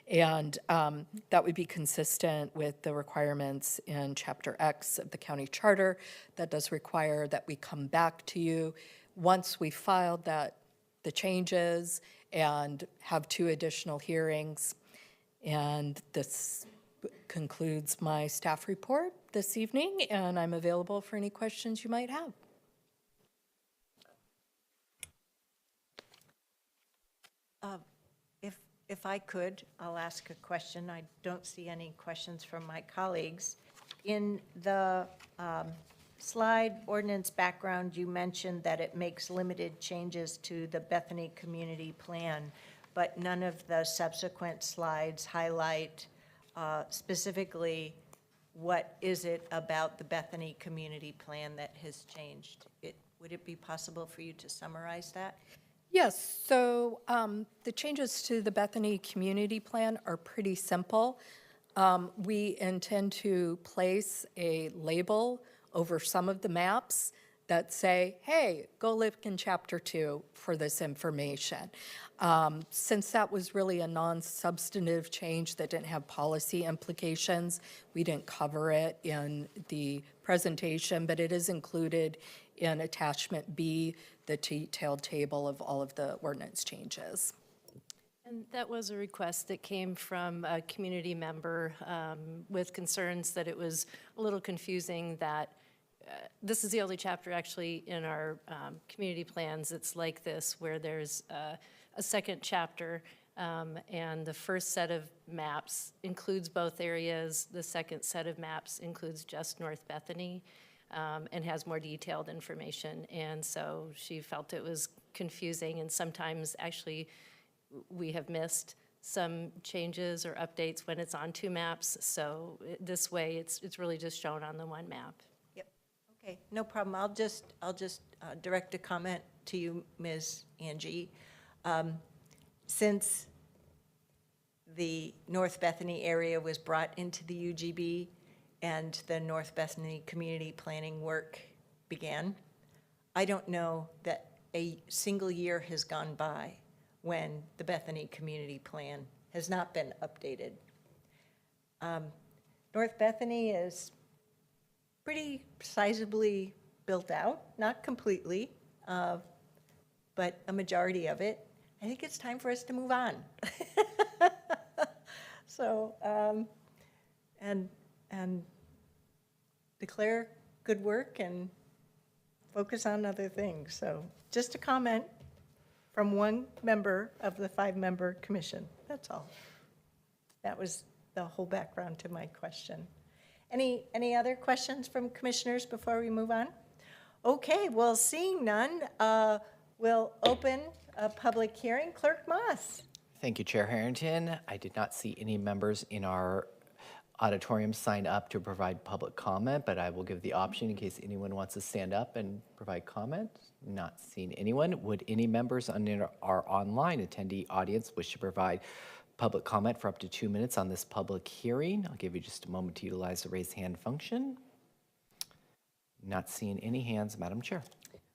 And that would be consistent with the requirements in Chapter X of the county charter that does require that we come back to you once we filed the changes and have 2 additional hearings. And this concludes my staff report this evening, and I'm available for any questions you might have. If I could, I'll ask a question. I don't see any questions from my colleagues. In the slide ordinance background, you mentioned that it makes limited changes to the Bethany Community Plan, but none of the subsequent slides highlight specifically what is it about the Bethany Community Plan that has changed. Would it be possible for you to summarize that? Yes, so the changes to the Bethany Community Plan are pretty simple. We intend to place a label over some of the maps that say, hey, go look in Chapter 2 for this information. Since that was really a non-substantive change that didn't have policy implications, we didn't cover it in the presentation, but it is included in Attachment B, the detailed table of all of the ordinance changes. And that was a request that came from a community member with concerns that it was a little confusing that this is the only chapter actually in our community plans that's like this, where there's a second chapter and the first set of maps includes both areas. The second set of maps includes just North Bethany and has more detailed information. And so she felt it was confusing, and sometimes actually we have missed some changes or updates when it's on 2 maps. So this way it's really just shown on the 1 map. Yep. Okay, no problem. I'll just direct a comment to you, Ms. Angie. Since the North Bethany area was brought into the UGB and the North Bethany community planning work began, I don't know that a single year has gone by when the Bethany community plan has not been updated. North Bethany is pretty sizably built out, not completely, but a majority of it. I think it's time for us to move on. So, and declare good work and focus on other things. So just a comment from one member of the 5-member commission, that's all. That was the whole background to my question. Any other questions from commissioners before we move on? Okay, well, seeing none, we'll open a public hearing. Clerk Moss. Thank you, Chair Harrington. I did not see any members in our auditorium sign up to provide public comment, but I will give the option in case anyone wants to stand up and provide comment. Not seeing anyone. Would any members on our online attendee audience wish to provide public comment for up to 2 minutes on this public hearing? I'll give you just a moment to utilize the raise hand function. Not seeing any hands, Madam Chair.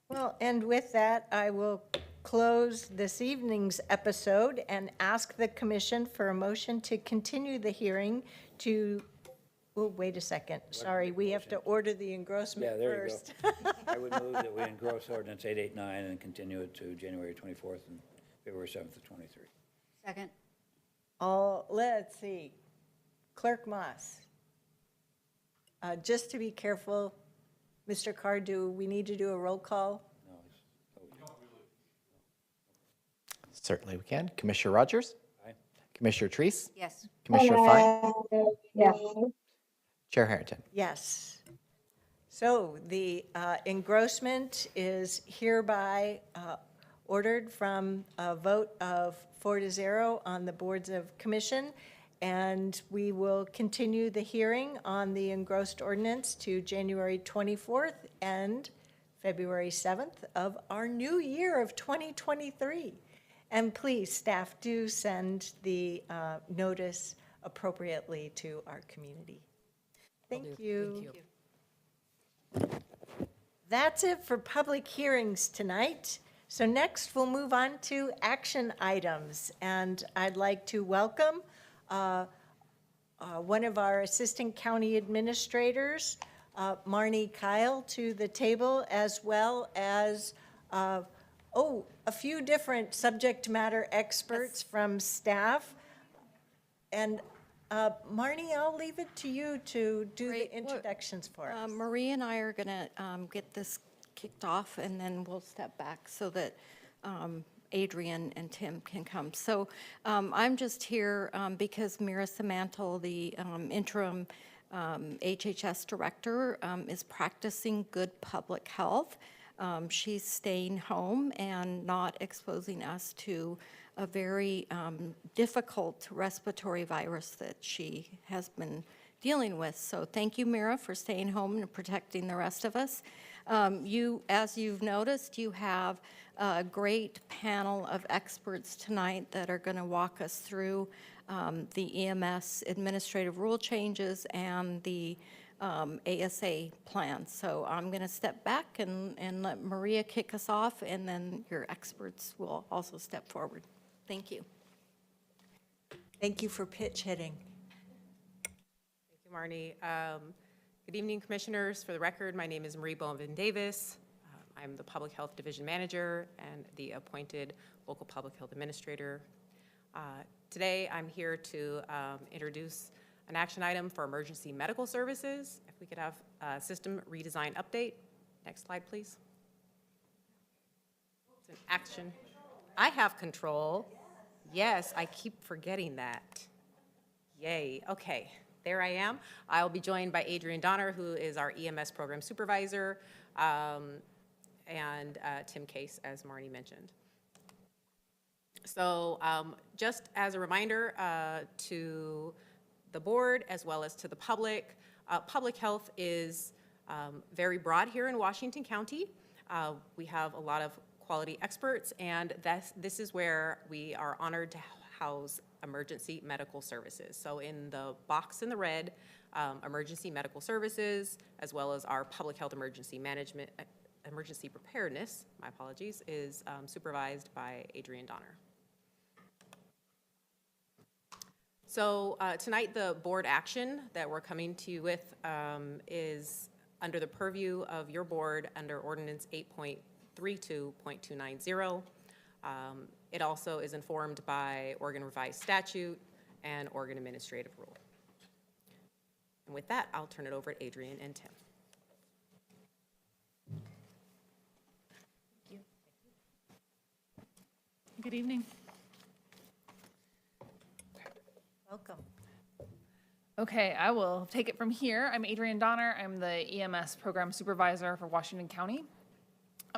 Well, and with that, I will close this evening's episode and ask the commission for a motion to continue the hearing to, oh, wait a second. Sorry, we have to order the engrossment first. Yeah, there you go. I would move that we engross ordinance 889 and continue it to January 24th and February 7th of 23. Second. Let's see. Clerk Moss. Just to be careful, Mr. Carr, do we need to do a roll call? Certainly we can. Commissioner Rogers? Aye. Commissioner Treese? Yes. Commissioner Fine? Yes. Chair Harrington? Yes. So the engrossment is hereby ordered from a vote of 4-0 on the boards of commission, and we will continue the hearing on the engrossed ordinance to January 24th and February 7th of our new year of 2023. And please, staff, do send the notice appropriately to our community. Thank you. That's it for public hearings tonight. So next, we'll move on to action items. And I'd like to welcome one of our assistant county administrators, Marnie Kyle, to the table, as well as a few different subject matter experts from staff. And Marnie, I'll leave it to you to do Great. the introductions for us. Marie and I are going to get this kicked off, and then we'll step back so that Adrian and Tim can come. So I'm just here because Mira Samantel, the interim HHS director, is practicing good public health. She's staying home and not exposing us to a very difficult respiratory virus that she has been dealing with. So thank you, Mira, for staying home and protecting the rest of us. As you've noticed, you have a great panel of experts tonight that are going to walk us through the EMS administrative rule changes and the ASA plan. So I'm going to step back and let Maria kick us off, and then your experts will also step forward. Thank you. Thank you for pitch hitting. Thank you, Marnie. Good evening, Commissioners. For the record, my name is Marie Bowman-Davis. I'm the Public Health Division Manager and the appointed local public health administrator. Today, I'm here to introduce an action item for emergency medical services. If we could have a system redesign update. Next slide, please. It's an action. I have control. Yes, I keep forgetting that. Yay, okay, there I am. I'll be joined by Adrian Donner, who is our EMS program supervisor, and Tim Case, as Marnie mentioned. So just as a reminder to the board as well as to the public, public health is very broad here in Washington County. We have a lot of quality experts, and this is where we are honored to house emergency medical services. So in the box in the red, emergency medical services, as well as our public health emergency management, emergency preparedness, my apologies, is supervised by Adrian Donner. So tonight, the board action that we're coming to you with is under the purview of your board under Ordinance 8.32.290. It also is informed by Oregon Revised Statute and Oregon Administrative Rule. And with that, I'll turn it over to Adrian and Tim. Thank you. Good evening. Welcome. Okay, I will take it from here. I'm Adrian Donner. I'm the EMS program supervisor for Washington County.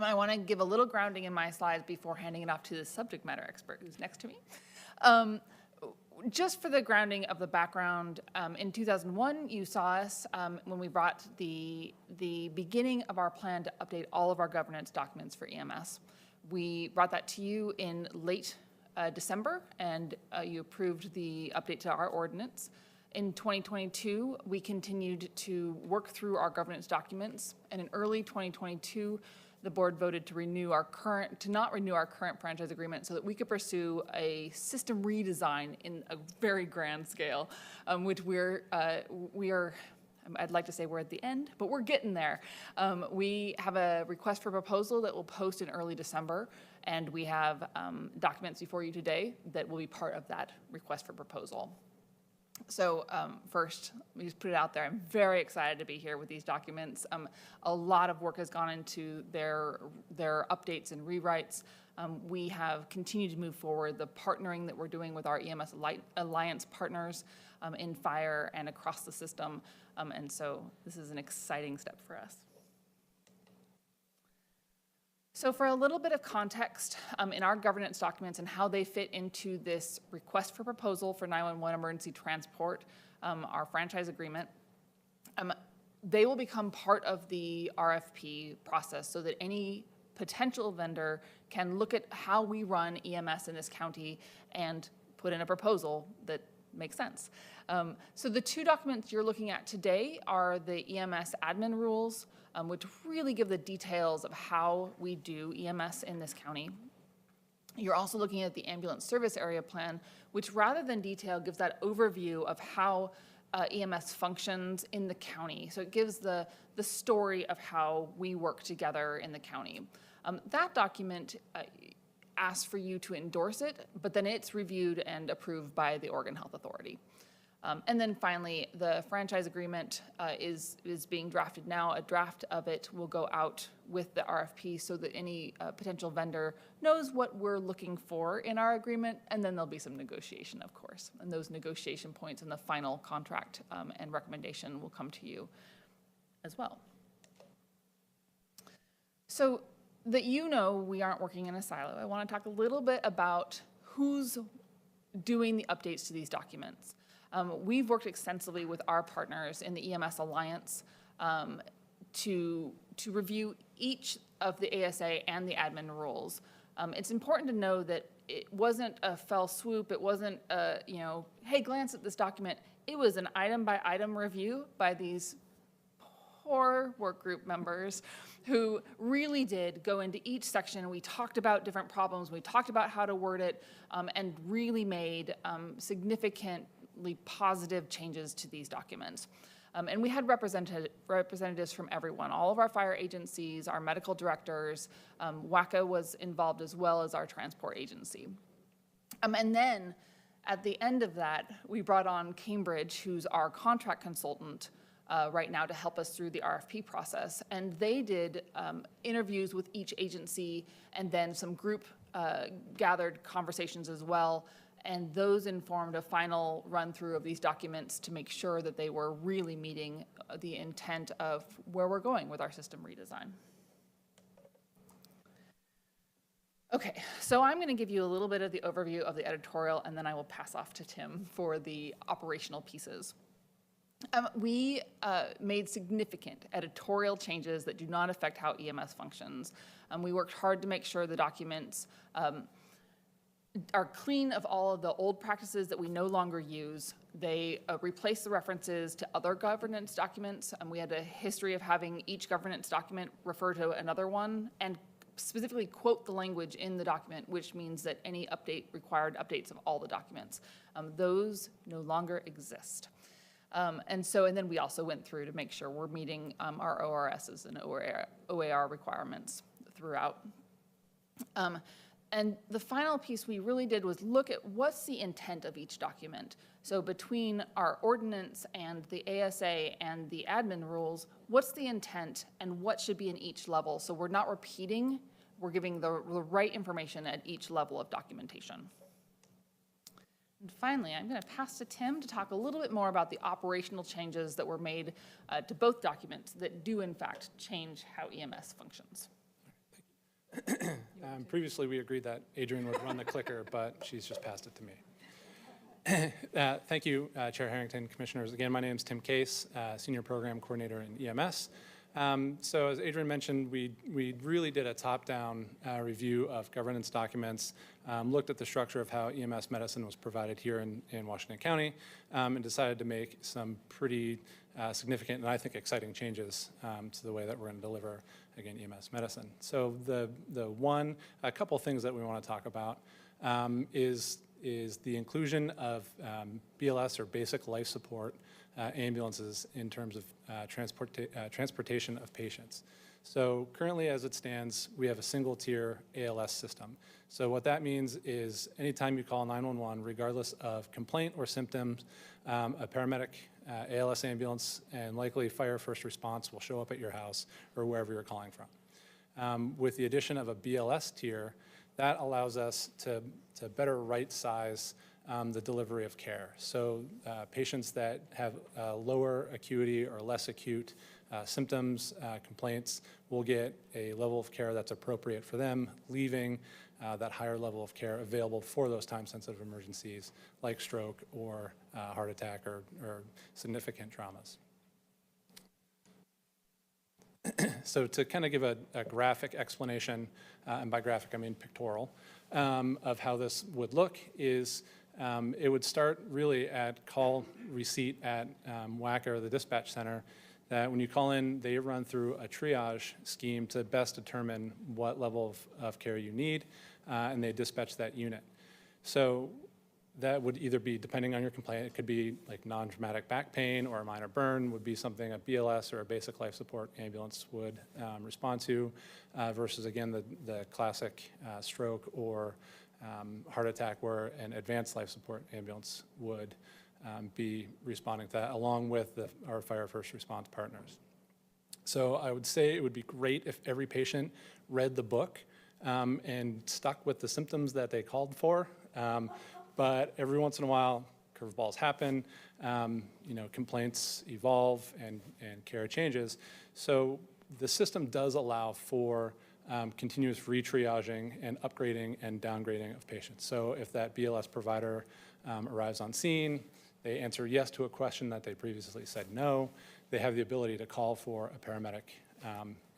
I want to give a little grounding in my slides before handing it off to the subject matter expert who's next to me. Just for the grounding of the background, in 2001, you saw us when we brought the beginning of our plan to update all of our governance documents for EMS. We brought that to you in late December, and you approved the update to our ordinance. In 2022, we continued to work through our governance documents, and in early 2022, the board voted to not renew our current franchise agreement so that we could pursue a system redesign in a very grand scale, which I'd like to say we're at the end, but we're getting there. We have a request for proposal that will post in early December, and we have documents before you today that will be part of that request for proposal. So first, let me just put it out there. I'm very excited to be here with these documents. A lot of work has gone into their updates and rewrites. We have continued to move forward the partnering that we're doing with our EMS Alliance partners in fire and across the system. And so this is an exciting step for us. So for a little bit of context in our governance documents and how they fit into this request for proposal for 911 emergency transport, our franchise agreement, they will become part of the RFP process so that any potential vendor can look at how we run EMS in this county and put in a proposal that makes sense. So the two documents you're looking at today are the EMS admin rules, which really give the details of how we do EMS in this county. You're also looking at the ambulance service area plan, which rather than detail gives that overview of how EMS functions in the county. So it gives the story of how we work together in the county. That document asks for you to endorse it, but then it's reviewed and approved by the Oregon Health Authority. And then finally, the franchise agreement is being drafted now. A draft of it will go out with the RFP so that any potential vendor knows what we're looking for in our agreement, and then there'll be some negotiation, of course. And those negotiation points in the final contract and recommendation will come to you as well. So that you know we aren't working in a silo, I want to talk a little bit about who's doing the updates to these documents. We've worked extensively with our partners in the EMS Alliance to review each of the ASA and the admin rules. It's important to know that it wasn't a fell swoop. It wasn't a, hey, glance at this document. It was an item-by-item review by these poor work group members who really did go into each section. We talked about different problems. We talked about how to word it, and really made significantly positive changes to these documents. And we had representatives from everyone, all of our fire agencies, our medical directors. WACA was involved as well as our transport agency. And then at the end of that, we brought on Cambridge, who's our contract consultant right now to help us through the RFP process. And they did interviews with each agency and then some group gathered conversations as well. And those informed a final run-through of these documents to make sure that they were really meeting the intent of where we're going with our system redesign. Okay, so I'm going to give you a little bit of the overview of the editorial, and then I will pass off to Tim for the operational pieces. We made significant editorial changes that do not affect how EMS functions. We worked hard to make sure the documents are clean of all of the old practices that we no longer use. They replace the references to other governance documents, and we had a history of having each governance document refer to another one and specifically quote the language in the document, which means that any required updates of all the documents. Those no longer exist. And then we also went through to make sure we're meeting our ORSs and OAR requirements throughout. And the final piece we really did was look at what's the intent of each document. So between our ordinance and the ASA and the admin rules, what's the intent and what should be in each level? So we're not repeating, we're giving the right information at each level of documentation. And finally, I'm going to pass to Tim to talk a little bit more about the operational changes that were made to both documents that do in fact change how EMS functions. Previously, we agreed that Adrian would run the clicker, but she's just passed it to me. Thank you, Chair Harrington, Commissioners. Again, my name is Tim Case, Senior Program Coordinator in EMS. So as Adrian mentioned, we really did a top-down review of governance documents, looked at the structure of how EMS medicine was provided here in Washington County, and decided to make some pretty significant and I think exciting changes to the way that we're going to deliver, again, EMS medicine. So a couple things that we want to talk about is the inclusion of BLS, or basic life support, ambulances in terms of transportation of patients. So currently, as it stands, we have a single-tier ALS system. So what that means is anytime you call 911, regardless of complaint or symptoms, a paramedic, ALS ambulance, and likely fire first response will show up at your house or wherever you're calling from. With the addition of a BLS tier, that allows us to better right-size the delivery of care. So patients that have lower acuity or less acute symptoms, complaints, will get a level of care that's appropriate for them, leaving that higher level of care available for those time-sensitive emergencies like stroke or heart attack or significant traumas. So to kind of give a graphic explanation, and by graphic I mean pictorial, of how this would look is it would start really at call receipt at WACA or the dispatch center, that when you call in, they run through a triage scheme to best determine what level of care you need, and they dispatch that unit. So that would either be, depending on your complaint, it could be like non-traumatic back pain or a minor burn would be something a BLS or a basic life support ambulance would respond to, versus again, the classic stroke or heart attack where an advanced life support ambulance would be responding to that, along with our fire first response partners. So I would say it would be great if every patient read the book and stuck with the symptoms that they called for. But every once in a while, curveballs happen, complaints evolve and care changes. So the system does allow for continuous retriaging and upgrading and downgrading of patients. So if that BLS provider arrives on scene, they answer yes to a question that they previously said no, they have the ability to call for a paramedic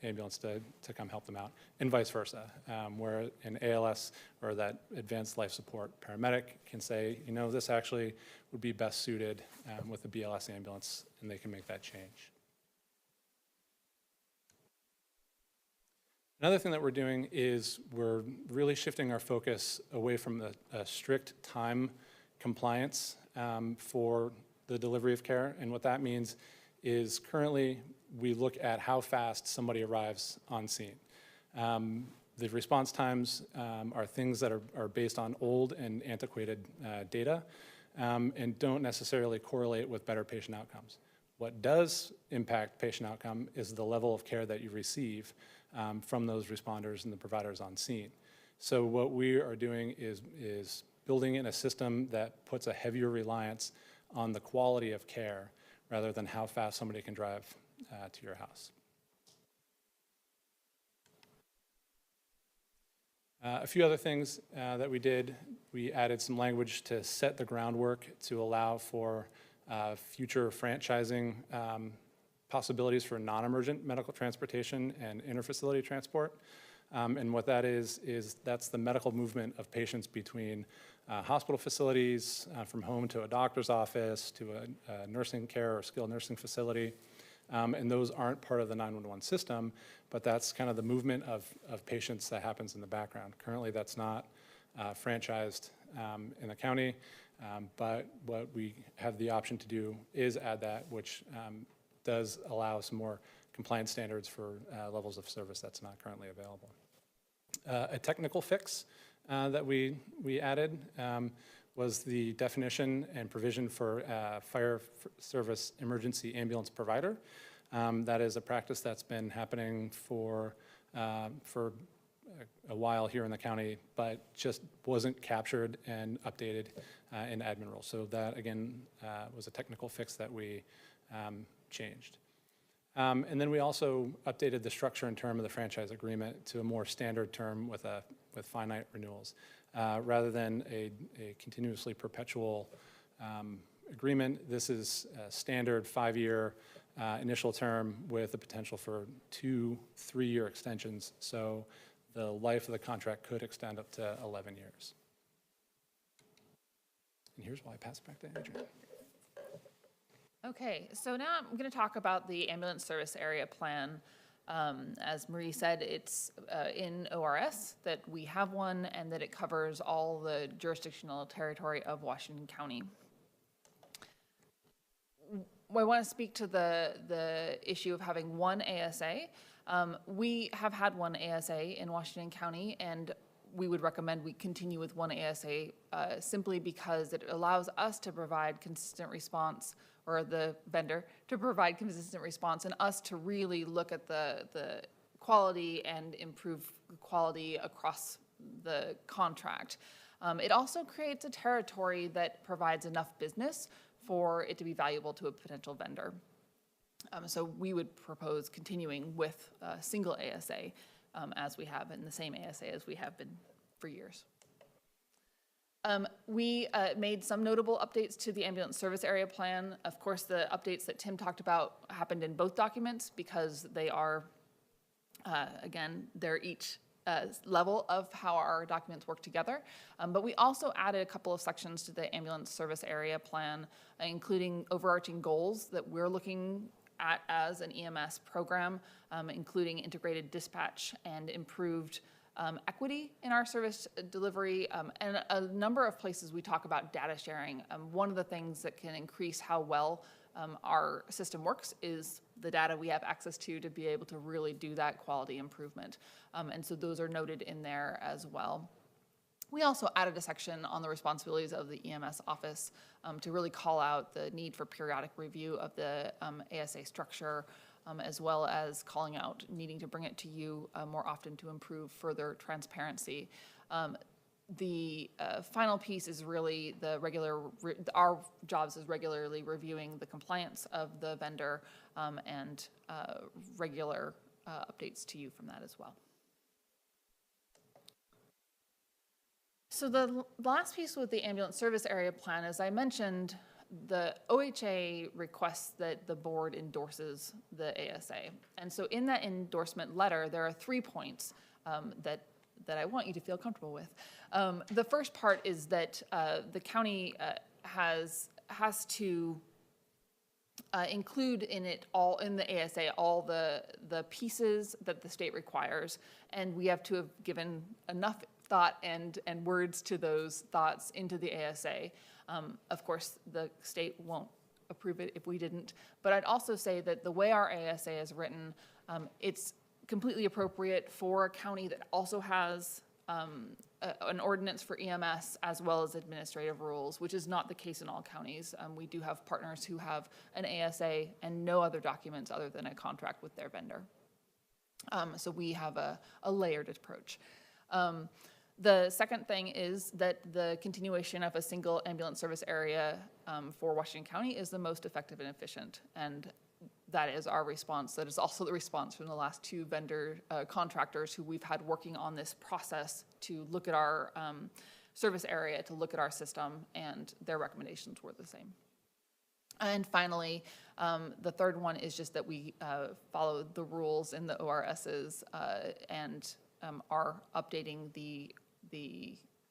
ambulance to come help them out, and vice versa, where an ALS or that advanced life support paramedic can say, this actually would be best suited with the BLS ambulance, and they can make that change. Another thing that we're doing is we're really shifting our focus away from a strict time compliance for the delivery of care, and what that means is currently we look at how fast somebody arrives on scene. The response times are things that are based on old and antiquated data and don't necessarily correlate with better patient outcomes. What does impact patient outcome is the level of care that you receive from those responders and the providers on scene. So what we are doing is building in a system that puts a heavier reliance on the quality of care rather than how fast somebody can drive to your house. A few other things that we did, we added some language to set the groundwork to allow for future franchising possibilities for non-emergent medical transportation and interfacility transport. And what that is that's the medical movement of patients between hospital facilities, from home to a doctor's office, to a nursing care or skilled nursing facility. And those aren't part of the 911 system, but that's kind of the movement of patients that happens in the background. Currently, that's not franchised in the county, but what we have the option to do is add that, which does allow some more compliance standards for levels of service that's not currently available. A technical fix that we added was the definition and provision for fire service emergency ambulance provider. That is a practice that's been happening for a while here in the county, but just wasn't captured and updated in admin rules. So that, again, was a technical fix that we changed. And then we also updated the structure and term of the franchise agreement to a more standard term with finite renewals. Rather than a continuously perpetual agreement, this is a standard 5-year initial term with the potential for 2 3-year extensions. So the life of the contract could extend up to 11 years. And here's why I pass it back to Adrian. Okay, so now I'm going to talk about the ambulance service area plan. As Marie said, it's in ORS, that we have one, and that it covers all the jurisdictional territory of Washington County. I want to speak to the issue of having one ASA. We have had one ASA in Washington County, and we would recommend we continue with one ASA simply because it allows us to provide consistent response, or the vendor to provide consistent response, and us to really look at the quality and improve quality across the contract. It also creates a territory that provides enough business for it to be valuable to a potential vendor. So we would propose continuing with a single ASA as we have, in the same ASA as we have been for years. We made some notable updates to the ambulance service area plan. Of course, the updates that Tim talked about happened in both documents because they are, again, they're each level of how our documents work together. But we also added a couple of sections to the ambulance service area plan, including overarching goals that we're looking at as an EMS program, including integrated dispatch and improved equity in our service delivery, and a number of places we talk about data sharing. One of the things that can increase how well our system works is the data we have access to be able to really do that quality improvement. And so those are noted in there as well. We also added a section on the responsibilities of the EMS office to really call out the need for periodic review of the ASA structure, as well as calling out needing to bring it to you more often to improve further transparency. The final piece is really our jobs is regularly reviewing the compliance of the vendor and regular updates to you from that as well. So the last piece with the ambulance service area plan, as I mentioned, the OHA requests that the board endorses the ASA. And so in that endorsement letter, there are 3 points that I want you to feel comfortable with. The first part is that the county has to include in it all, in the ASA, all the pieces that the state requires, and we have to have given enough thought and words to those thoughts into the ASA. Of course, the state won't approve it if we didn't, but I'd also say that the way our ASA is written, it's completely appropriate for a county that also has an ordinance for EMS as well as administrative rules, which is not the case in all counties. We do have partners who have an ASA and no other documents other than a contract with their vendor. So we have a layered approach. The second thing is that the continuation of a single ambulance service area for Washington County is the most effective and efficient, and that is our response. That is also the response from the last 2 vendor contractors who we've had working on this process to look at our service area, to look at our system, and their recommendations were the same. And finally, the third one is just that we follow the rules in the ORSs and are updating the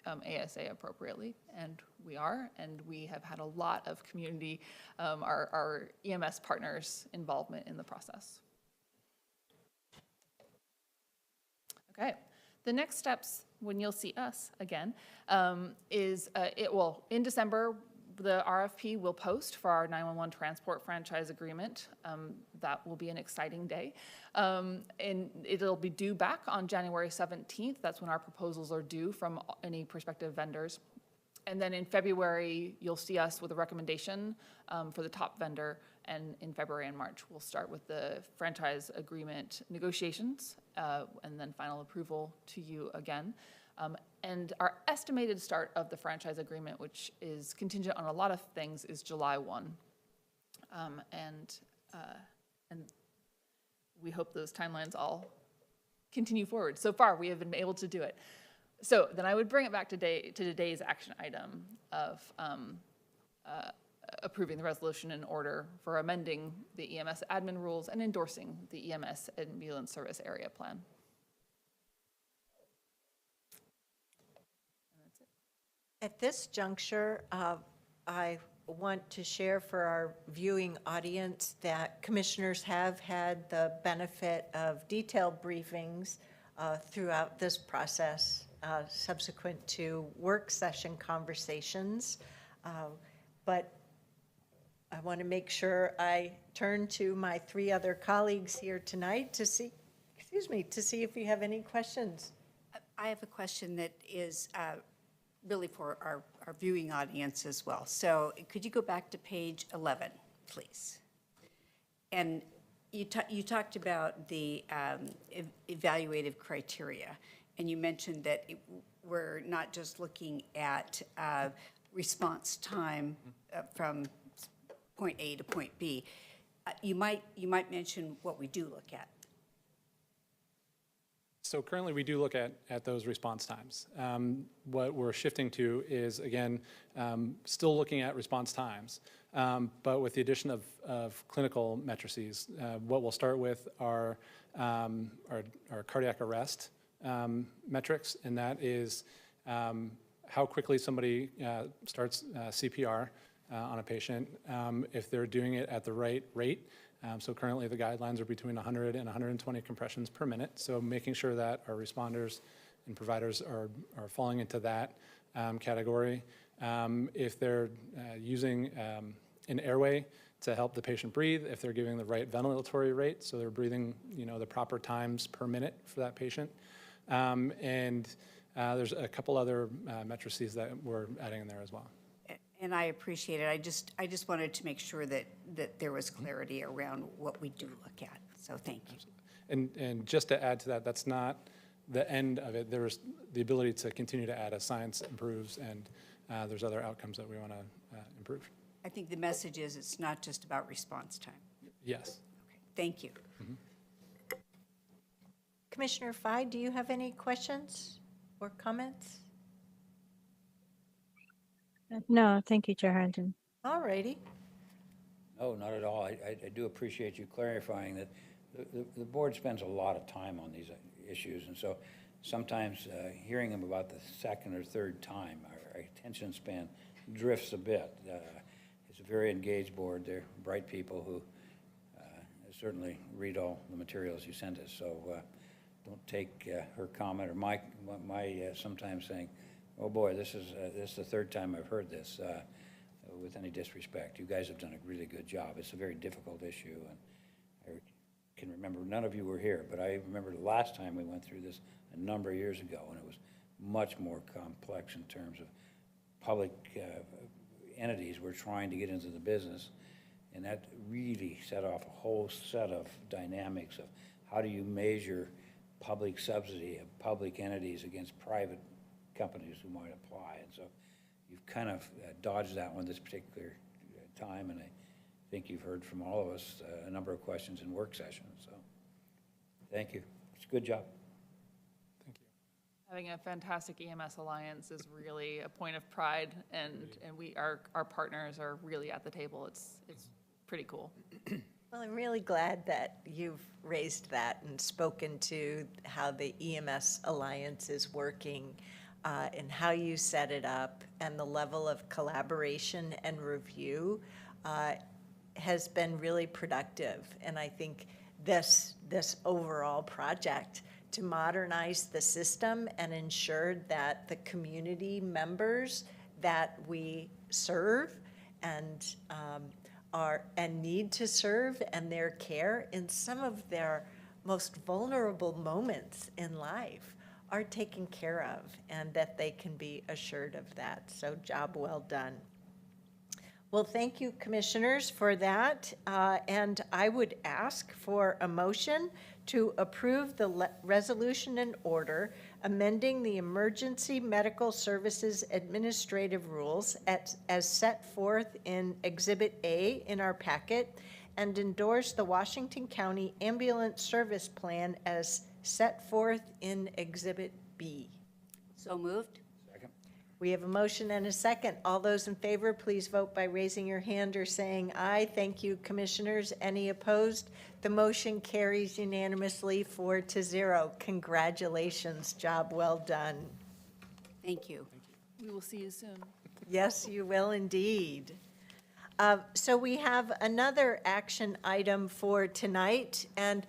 ASA appropriately, and we are, and we have had a lot of community, our EMS partners' involvement in the process. Okay, the next steps when you'll see us again is in December, the RFP will post for our 911 transport franchise agreement. That will be an exciting day. And it'll be due back on January 17th. That's when our proposals are due from any prospective vendors. And then in February, you'll see us with a recommendation for the top vendor. And in February and March, we'll start with the franchise agreement negotiations and then final approval to you again. And our estimated start of the franchise agreement, which is contingent on a lot of things, is July 1. And we hope those timelines all continue forward. So far, we have been able to do it. So then I would bring it back to today's action item of approving the resolution in order for amending the EMS admin rules and endorsing the EMS ambulance service area plan. At this juncture, I want to share for our viewing audience that commissioners have had the benefit of detailed briefings throughout this process, subsequent to work session conversations. But I want to make sure I turn to my 3 other colleagues here tonight to see, to see if you have any questions. I have a question that is really for our viewing audience as well. So could you go back to page 11, please? And you talked about the evaluative criteria, and you mentioned that we're not just looking at response time from point A to point B. You might mention what we do look at. So currently we do look at those response times. What we're shifting to is, again, still looking at response times, but with the addition of clinical matrices. What we'll start with are cardiac arrest metrics, and that is how quickly somebody starts CPR on a patient, if they're doing it at the right rate. So currently the guidelines are between 100 and 120 compressions per minute. So making sure that our responders and providers are falling into that category. If they're using an airway to help the patient breathe, if they're giving the right ventilatory rate, so they're breathing, the proper times per minute for that patient. There's a couple other matrices that we're adding in there as well. And I appreciate it. I just wanted to make sure that there was clarity around what we do look at. So thank you. And just to add to that, that's not the end of it. There's the ability to continue to add as science improves, and there's other outcomes that we want to improve. I think the message is it's not just about response time. Yes. Okay. Thank you. Commissioner Fye, do you have any questions or comments? No, thank you, Chair Harrington. All righty. No, not at all. I do appreciate you clarifying that the board spends a lot of time on these issues, and so sometimes hearing them about the second or third time, our attention span drifts a bit. It's a very engaged board. They're bright people who certainly read all the materials you sent us, so don't take her comment or my sometimes saying, oh boy, this is the third time I've heard this, with any disrespect. You guys have done a really good job. It's a very difficult issue, and I can remember, none of you were here, but I remember the last time we went through this a number of years ago, and it was much more complex in terms of public entities were trying to get into the business, and that really set off a whole set of dynamics of how do you measure public subsidy of public entities against private companies who might apply. And so you've kind of dodged that one this particular time, and I think you've heard from all of us a number of questions in work sessions. So thank you. It's a good job. Thank you. Having a fantastic EMS alliance is really a point of pride, and our partners are really at the table. It's pretty cool. Well, I'm really glad that you've raised that and spoken to how the EMS Alliance is working and how you set it up, and the level of collaboration and review has been really productive. And I think this overall project to modernize the system and ensure that the community members that we serve and need to serve, and their care in some of their most vulnerable moments in life are taken care of, and that they can be assured of that. So job well done. Well, thank you, commissioners, for that. And I would ask for a motion to approve the resolution and order amending the Emergency Medical Services Administrative Rules as set forth in Exhibit A in our packet, and endorse the Washington County Ambulance Service Plan as set forth in Exhibit B. So moved. Second. We have a motion and a second. All those in favor, please vote by raising your hand or saying aye. Thank you, commissioners. Any opposed? The motion carries unanimously 4-0. Congratulations. Job well done. Thank you. We will see you soon. Yes, you will indeed. So we have another action item for tonight, and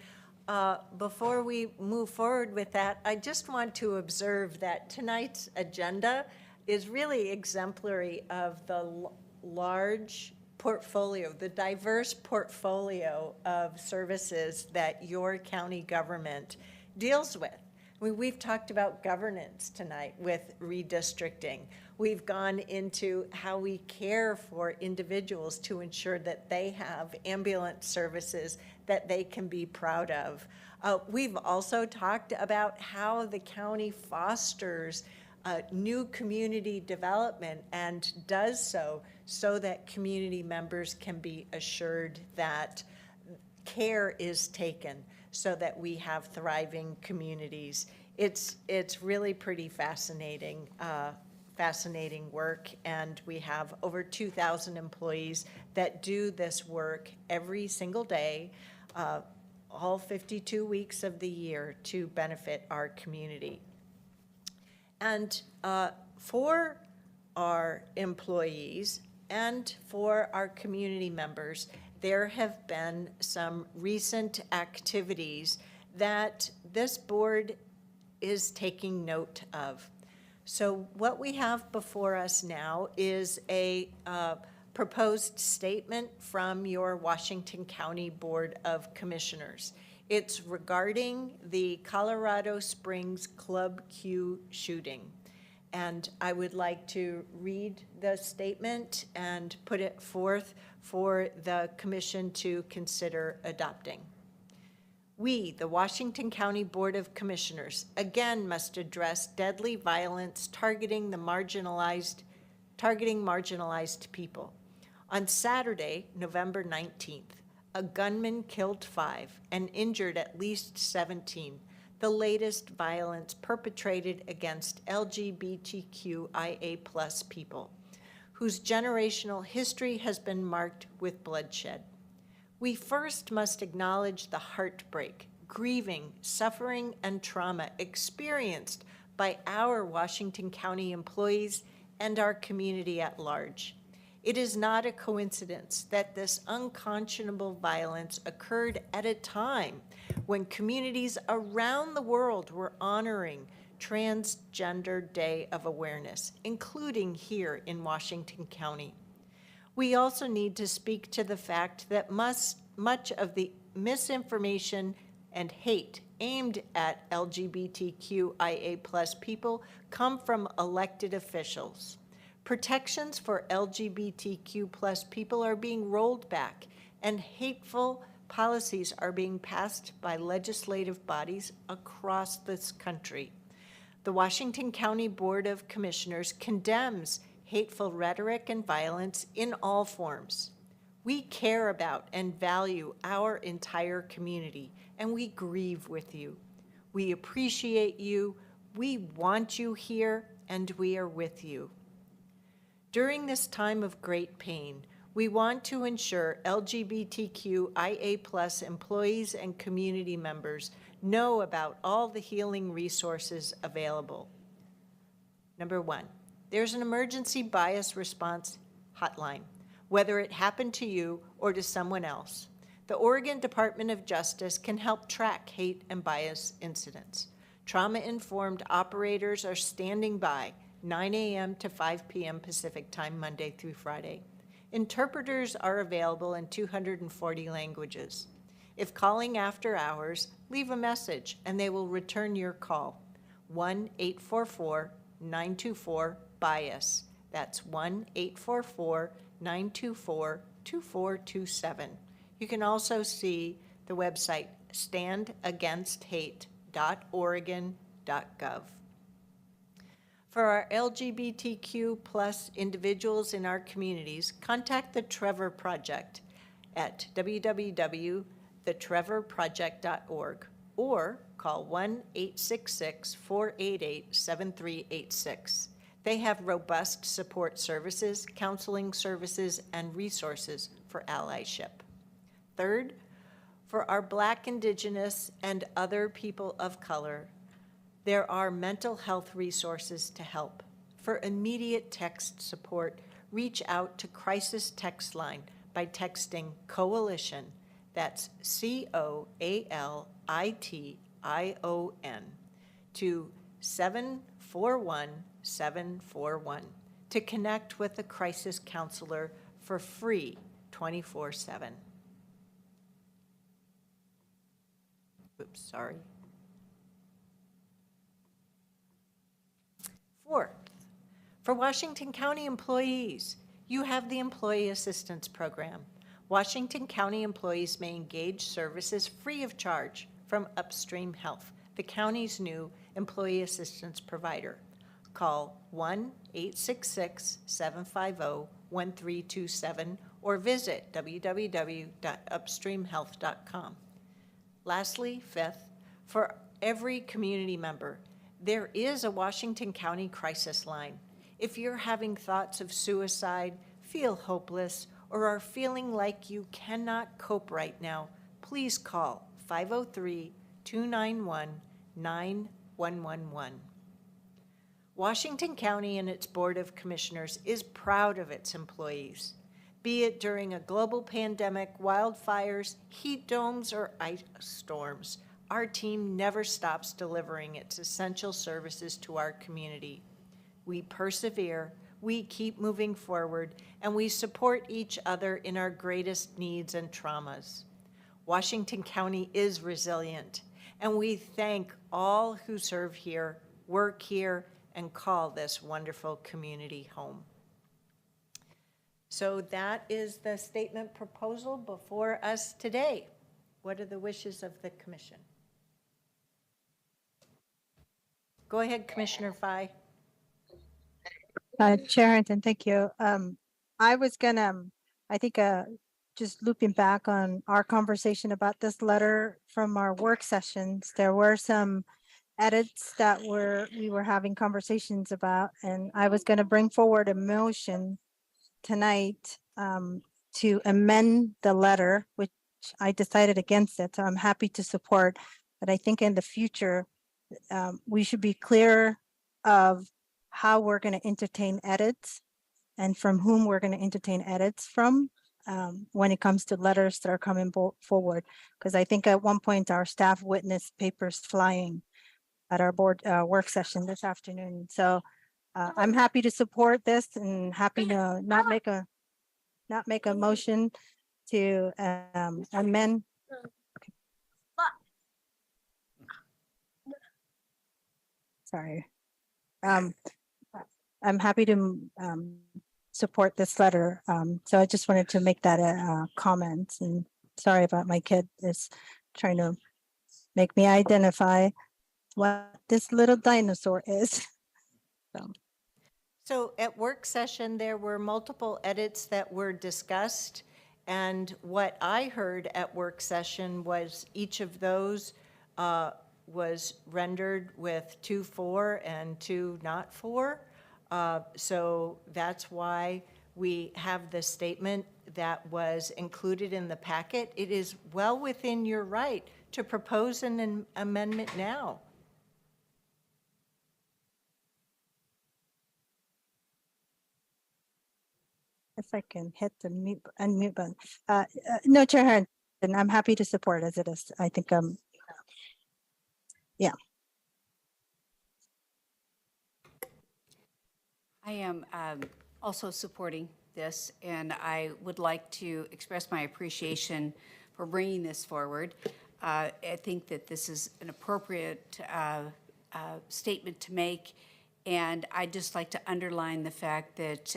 before we move forward with that, I just want to observe that tonight's agenda is really exemplary of the large portfolio, the diverse portfolio of services that your county government deals with. We've talked about governance tonight with redistricting. We've gone into how we care for individuals to ensure that they have ambulance services that they can be proud of. We've also talked about how the county fosters new community development and does so that community members can be assured that care is taken so that we have thriving communities. It's really pretty fascinating work, and we have over 2,000 employees that do this work every single day, all 52 weeks of the year to benefit our community. And for our employees and for our community members, there have been some recent activities that this board is taking note of. So what we have before us now is a proposed statement from your Washington County Board of Commissioners. It's regarding the Colorado Springs ClubQ shooting. And I would like to read the statement and put it forth for the commission to consider adopting. We, the Washington County Board of Commissioners, again must address deadly violence targeting marginalized people. On Saturday, November 19th, a gunman killed 5 and injured at least 17, the latest violence perpetrated against LGBTQIA+ people, whose generational history has been marked with bloodshed. We first must acknowledge the heartbreak, grieving, suffering, and trauma experienced by our Washington County employees and our community at large. It is not a coincidence that this unconscionable violence occurred at a time when communities around the world were honoring Transgender Day of Awareness, including here in Washington County. We also need to speak to the fact that much of the misinformation and hate aimed at LGBTQIA+ people come from elected officials. Protections for LGBTQ+ people are being rolled back, and hateful policies are being passed by legislative bodies across this country. The Washington County Board of Commissioners condemns hateful rhetoric and violence in all forms. We care about and value our entire community, and we grieve with you. We appreciate you, we want you here, and we are with you. During this time of great pain, we want to ensure LGBTQIA+ employees and community members know about all the healing resources available. Number 1, there's an emergency bias response hotline, whether it happened to you or to someone else. The Oregon Department of Justice can help track hate and bias incidents. Trauma-informed operators are standing by 9 a.m. to 5 p.m. Pacific time, Monday through Friday. Interpreters are available in 240 languages. If calling after hours, leave a message and they will return your call. 1-844-924-BIAS. That's 1-844-924-2427. You can also see the website standagainsthate.oregon.gov. For our LGBTQ+ individuals in our communities, contact the Trevor Project at www.thetrevorproject.org or call 1-866-488-7386. They have robust support services, counseling services, and resources for allyship. Third, for our Black, Indigenous, and other people of color, there are mental health resources to help. For immediate text support, reach out to Crisis Text Line by texting COALITION, that's COALITION, to 741-741 to connect with a crisis counselor for free 24/7. Oops, sorry. Fourth, for Washington County employees, you have the Employee Assistance Program. Washington County employees may engage services free of charge from Upstream Health, the county's new employee assistance provider. Call 1-866-750-1327 or visit www.upstreamhealth.com. Lastly, fifth, for every community member, there is a Washington County crisis line. If you're having thoughts of suicide, feel hopeless, or are feeling like you cannot cope right now, please call 503-291-9111. Washington County and its Board of Commissioners is proud of its employees. Be it during a global pandemic, wildfires, heat domes, or ice storms, our team never stops delivering its essential services to our community. We persevere, we keep moving forward, and we support each other in our greatest needs and traumas. Washington County is resilient, and we thank all who serve here, work here, and call this wonderful community home. So that is the statement proposal before us today. What are the wishes of the commission? Go ahead, Commissioner Fye. Chair Harrington, thank you. I was gonna, I think, just looping back on our conversation about this letter from our work sessions, there were some edits that we were having conversations about, and I was gonna bring forward a motion tonight to amend the letter, which I decided against it, so I'm happy to support. But I think in the future, we should be clear of how we're going to entertain edits and from whom we're going to entertain edits from when it comes to letters that are coming forward. Because I think at one point our staff witnessed papers flying at our board work session this afternoon. So I'm happy to support this and happy to not make a motion to amend. Sorry. I'm happy to support this letter. So I just wanted to make that a comment, and sorry about my kid is trying to make me identify what this little dinosaur is. So at work session, there were multiple edits that were discussed. And what I heard at work session was each of those was rendered with 2 for and 2 not for. So that's why we have the statement that was included in the packet. It is well within your right to propose an amendment now. If I can hit the unmute button. No, Chair Harrington, I'm happy to support as it is. I think, yeah. I am also supporting this, and I would like to express my appreciation for bringing this forward. I think that this is an appropriate statement to make, and I'd just like to underline the fact that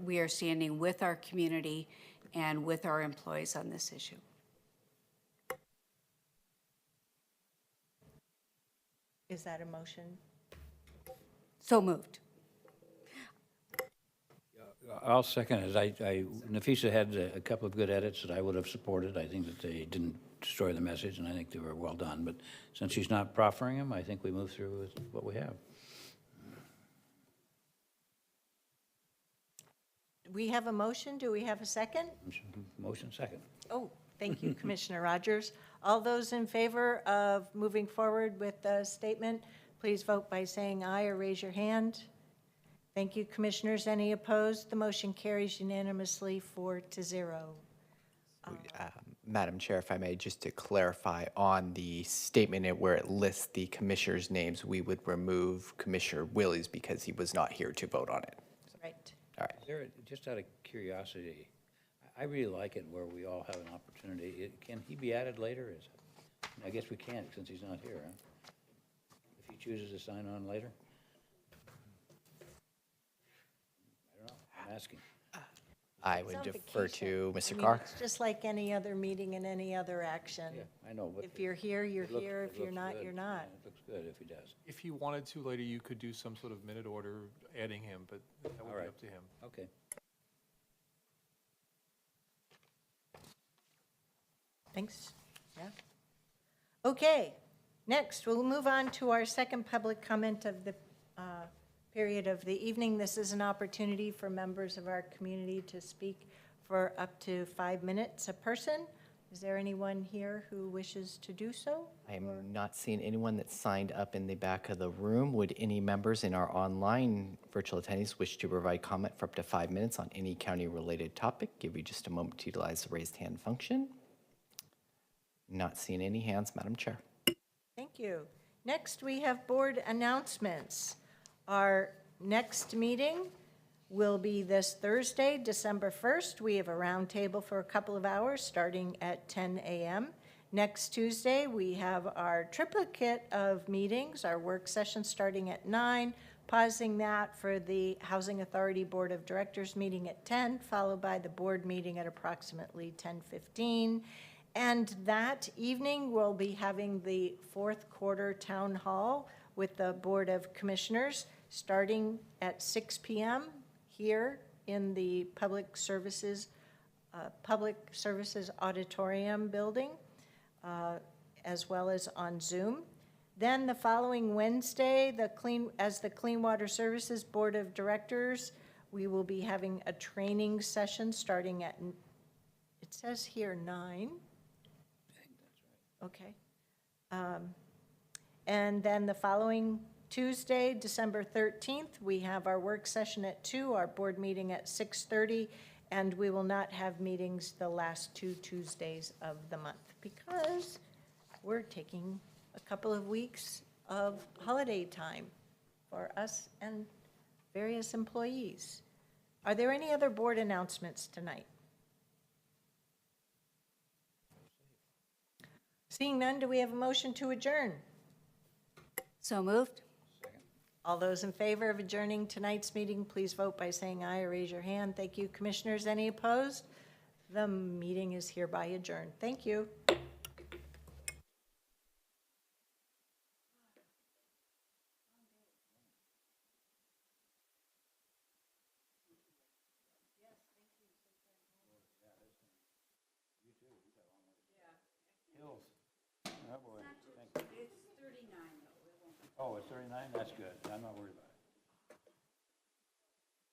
we are standing with our community and with our employees on this issue. Is that a motion? So moved. I'll second it. Nafisa had a couple of good edits that I would have supported. I think that they didn't destroy the message, and I think they were well done. But since she's not proffering them, I think we move through with what we have. We have a motion. Do we have a second? Motion second. Oh, thank you, Commissioner Rogers. All those in favor of moving forward with the statement, please vote by saying aye or raise your hand. Thank you, Commissioners. Any opposed? The motion carries unanimously 4-0. Madam Chair, if I may, just to clarify on the statement where it lists the commissioners' names, we would remove Commissioner Willies because he was not here to vote on it. Right. All right. Just out of curiosity, I really like it where we all have an opportunity. Can he be added later? I guess we can't since he's not here, huh? If he chooses to sign on later? I don't know. I'm asking. I would defer to Mr. Carr. It's just like any other meeting and any other action. Yeah, I know. But If you're here, you're it looks- here. it If you're looks not, good. you're not. Yeah, it looks good if he does. If he wanted to later, you could do some sort of minute order adding him, but that would be right. up to him. Okay. Thanks. Yeah. Okay, next, we'll move on to our second public comment of the period of the evening. This is an opportunity for members of our community to speak for up to 5 minutes a person. Is there anyone here who wishes to do so? I am not seeing anyone that signed up in the back of the room. Would any members in our online virtual attendees wish to provide comment for up to 5 minutes on any county-related topic? Give you just a moment to utilize the raised hand function. Not seeing any hands, Madam Chair. you. Next, we have board announcements. Our next meeting will be this Thursday, December 1st. We have a roundtable for a couple of hours starting at 10 a.m. Next Tuesday, we have our triplicate of meetings, our work session starting at 9, pausing that for the Housing Authority Board of Directors meeting at 10, followed by the board meeting at approximately 10:15. And that evening, we'll be having the fourth quarter town hall with the Board of Commissioners starting at 6 p.m. here in the Public Services Auditorium building, as well as on Zoom. Then the following Wednesday, as the Clean Water Services Board of Directors, we will be having a training session starting at, it says here 9. Okay. And then the following Tuesday, December 13th, we have our work session at 2, our board meeting at 6:30, and we will not have meetings the last 2 Tuesdays of the month because we're taking a couple of weeks of holiday time for us and various employees. Are there any other board announcements tonight? Seeing none, do we have a motion to adjourn? So moved. All those in favor of adjourning tonight's meeting, please vote by saying aye or raise your hand. Thank you. Commissioners, any opposed? The meeting is hereby adjourned. Thank you. Hills. Oh, boy. Thank you. It's 39, though. Oh, it's 39? That's good. I'm not worried about it.